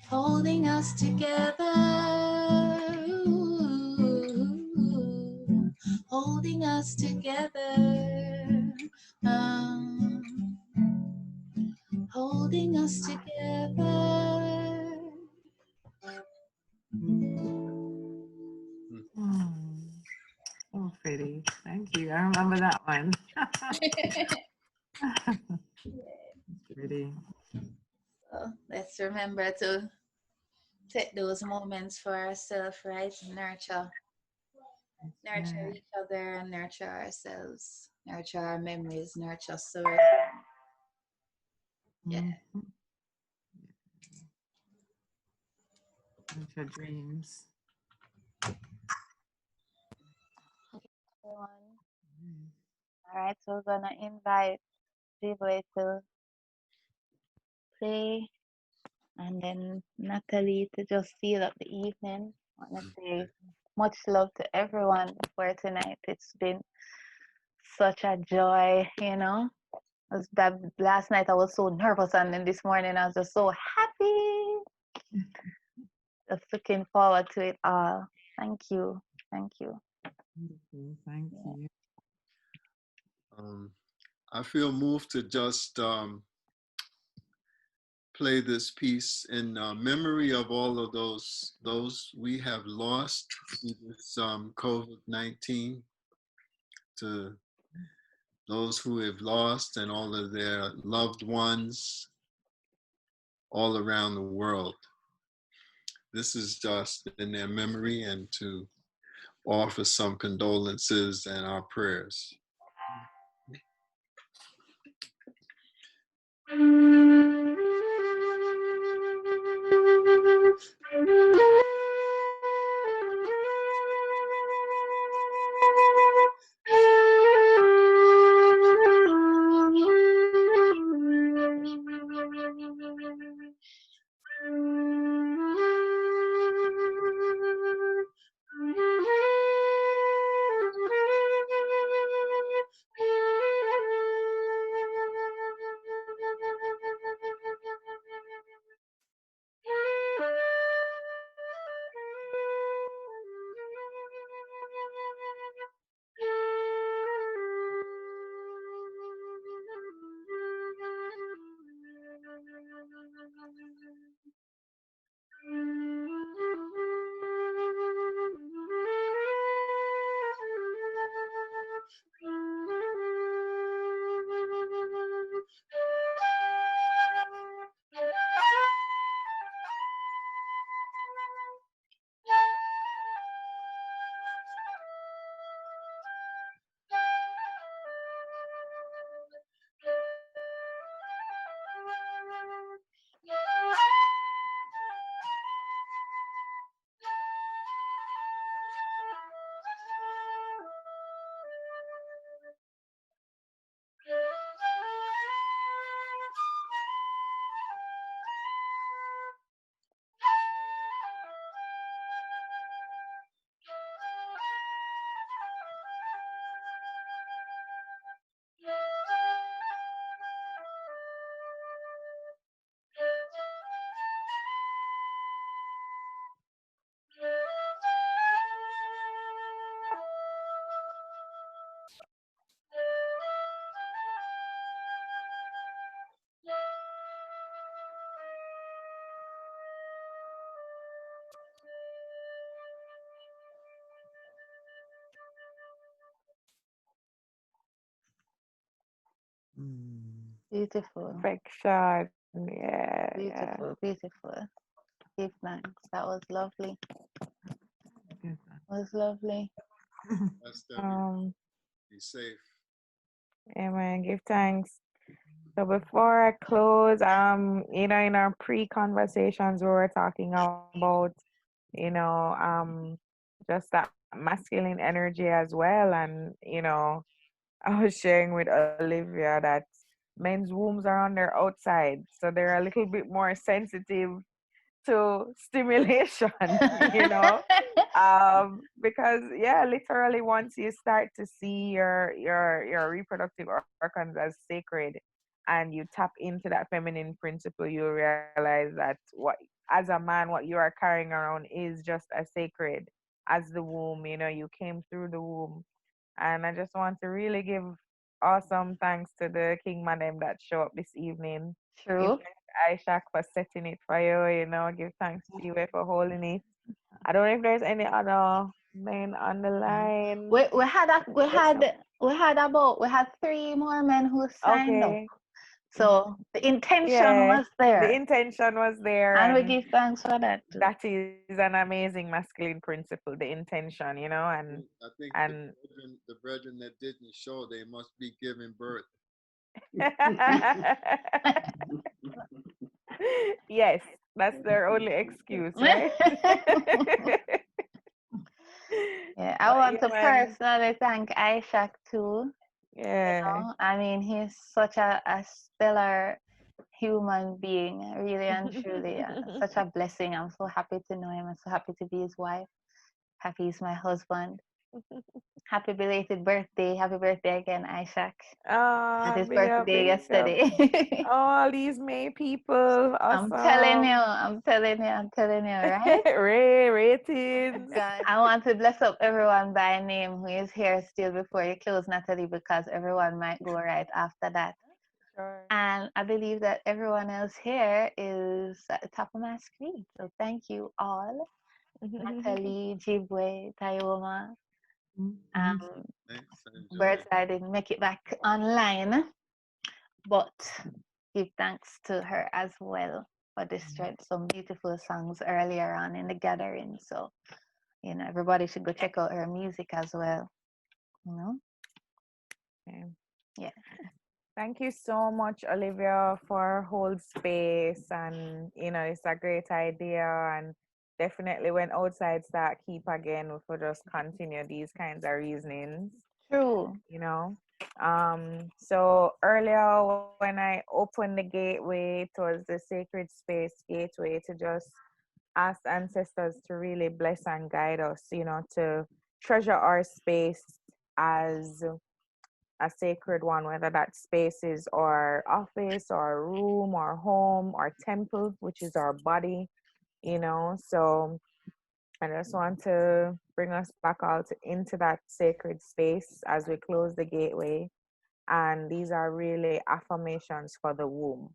holding us together, holding us together, holding us together. Oh, pretty. Thank you. I remember that one. Pretty. So let's remember to take those moments for ourselves, right? Nurture each other and nurture ourselves, nurture our memories, nurture stories. Yeah. Nurture dreams. Everyone. All right, so we're gonna invite people to play, and then Natalie to just seal up the evening. I want to say much love to everyone for tonight. It's been such a joy, you know. Last night I was so nervous, and then this morning I was just so happy. Just looking forward to it all. Thank you. Thank you. Thank you. I feel moved to just play this piece in memory of all of those we have lost through this COVID-19, to those who have lost and all of their loved ones all around the world. This is just in their memory, and to offer some condolences and our prayers. Beautiful. Perfection. Yeah. Beautiful. Beautiful. Give thanks. That was lovely. Was lovely. That's them. Be safe. Amen. Give thanks. So before I close, in our pre-conversations we were talking about, just that masculine energy as well. And, I was sharing with Olivia that men's wombs are on their outside, so they're a little bit more sensitive to stimulation, because literally once you start to see your reproductive organs as sacred and you tap into that feminine principle, you realize that what as a man what you are carrying around is just as sacred as the womb. You came through the womb. And I just want to really give awesome thanks to the King Madam that show up this evening. True. Aisha for setting it for you, give thanks to you for holding it. I don't know if there's any other men on the line. We had 3 more men who signed up. So the intention was there. The intention was there. And we give thanks for that too. That is an amazing masculine principle, the intention, and I think and the brethren that didn't show, they must be giving birth. Yes, that's their only excuse, right? Yeah, I want to personally thank Aisha too. Yeah. I mean, he's such a stellar human being, really and truly. Such a blessing. I'm so happy to know him. I'm so happy to be his wife. Happy he's my husband. Happy belated birthday. Happy birthday again, Ishak. Had his birthday yesterday. All these May people. Awesome. I'm telling you, right? Rated. I want to bless up everyone by name who is here still before you close, Natalie, because everyone might go right after that. Sure. And I believe that everyone else here is at the top of my screen. So thank you all. Natalie, Jibwe, Tioma. Birdz-I didn't make it back online, but give thanks to her as well for this strength. Some beautiful songs earlier on in the gathering. So, everybody should go check out her music as well. Okay. Yeah. Thank you so much, Olivia, for hold space. And, it's a great idea. And definitely when outside start keep again, we could just continue these kinds of reasonings. True. So earlier when I opened the gateway towards the sacred space gateway to just ask ancestors to really bless and guide us, to treasure our space as a sacred one, whether that space is our office or room or home or temple, which is our body, So I just want to bring us back out into that sacred space as we close the gateway. And these are really affirmations for the womb,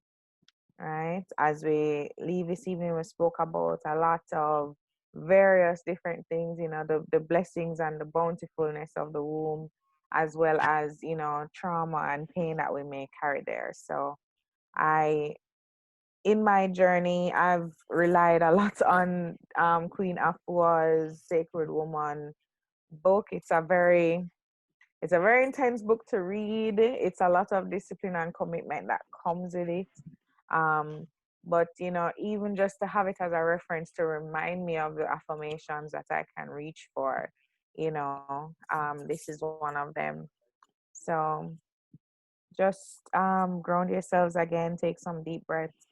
right? As we leave this evening, we spoke about a lot of various different things, the blessings and the bountifulness of the womb, as well as, trauma and pain that we may carry there. So in my journey, I've relied a lot on Queen AFUA's Sacred Woman book. It's a very intense book to read. It's a lot of discipline and commitment that comes with it. But even just to have it as a reference to remind me of the affirmations that I can reach for, this is one of them. So just ground yourselves again, take some deep breaths,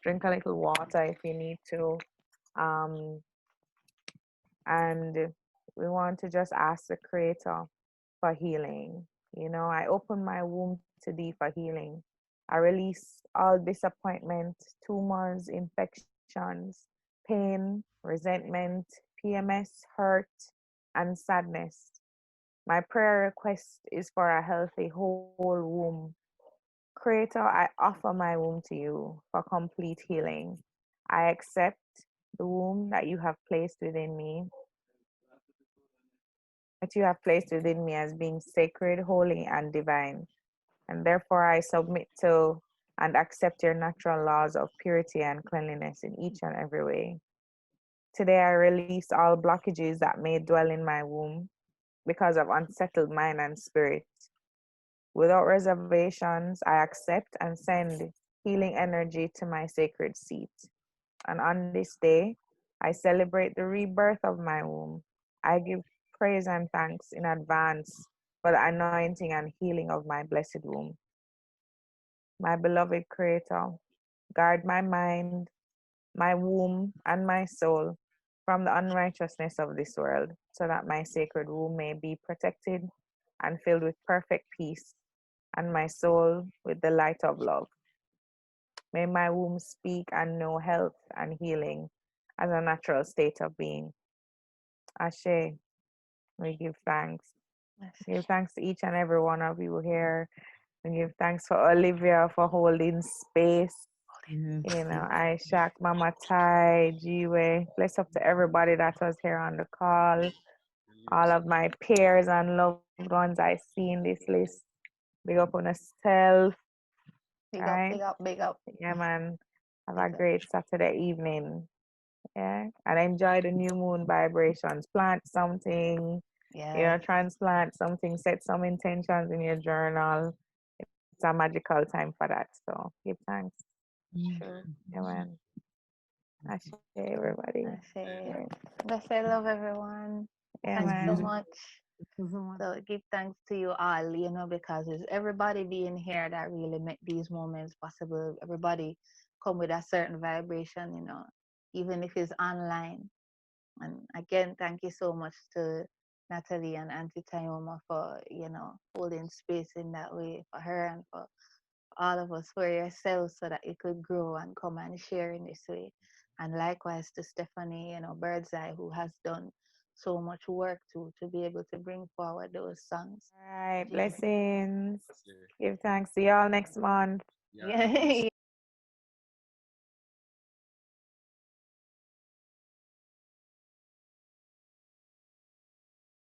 drink a little water if you need to. And we want to just ask the Creator for healing. I open my womb to thee for healing. I release all disappointment, tumors, infections, pain, resentment, PMS, hurt, and sadness. My prayer request is for a healthy whole womb. Creator, I offer my womb to you for complete healing. I accept the womb that you have placed within me, as being sacred, holy, and divine. and therefore I submit to and accept your natural laws of purity and cleanliness in each and every way. Today I release all blockages that may dwell in my womb because of unsettled mind and spirit. Without reservations, I accept and send healing energy to my sacred seat. And on this day, I celebrate the rebirth of my womb. I give praise and thanks in advance for the anointing and healing of my blessed womb. My beloved Creator, guard my mind, my womb, and my soul from the unrighteousness of this world, so that my sacred womb may be protected and filled with perfect peace, and my soul with the light of love. May my womb speak and know health and healing as a natural state of being. Ashe, we give thanks. Give thanks to each and every one of you here. We give thanks for Olivia for holding space. You know, Aisha, Mama Tai, Jiwe. Bless up to everybody that was here on the call. All of my peers and loved ones I see in this list. Big up on yourself. Big Right? up, big up, big up. Yeah, man. Have a great Saturday evening. Yeah. And enjoy the new moon vibrations. Plant something, transplant something, set some intentions in your journal. It's a magical time for that. So give thanks. Sure. Yeah, man. Ashe, everybody. Ashe. Bless, I love everyone. Yeah, Thanks so man. much. So give thanks to you all, because it's everybody being here that really make these moments possible. Everybody come with a certain vibration, even if it's online. And again, thank you so much to Natalie and Auntie Tioma for, holding space in that way for her and for all of us, for yourselves, so that it could grow and come and share in this way. And likewise to Stephanie, Birdz-I, who has done so much work to be able to bring forward those songs. All right, blessings. Give thanks to y'all next month. Yeah.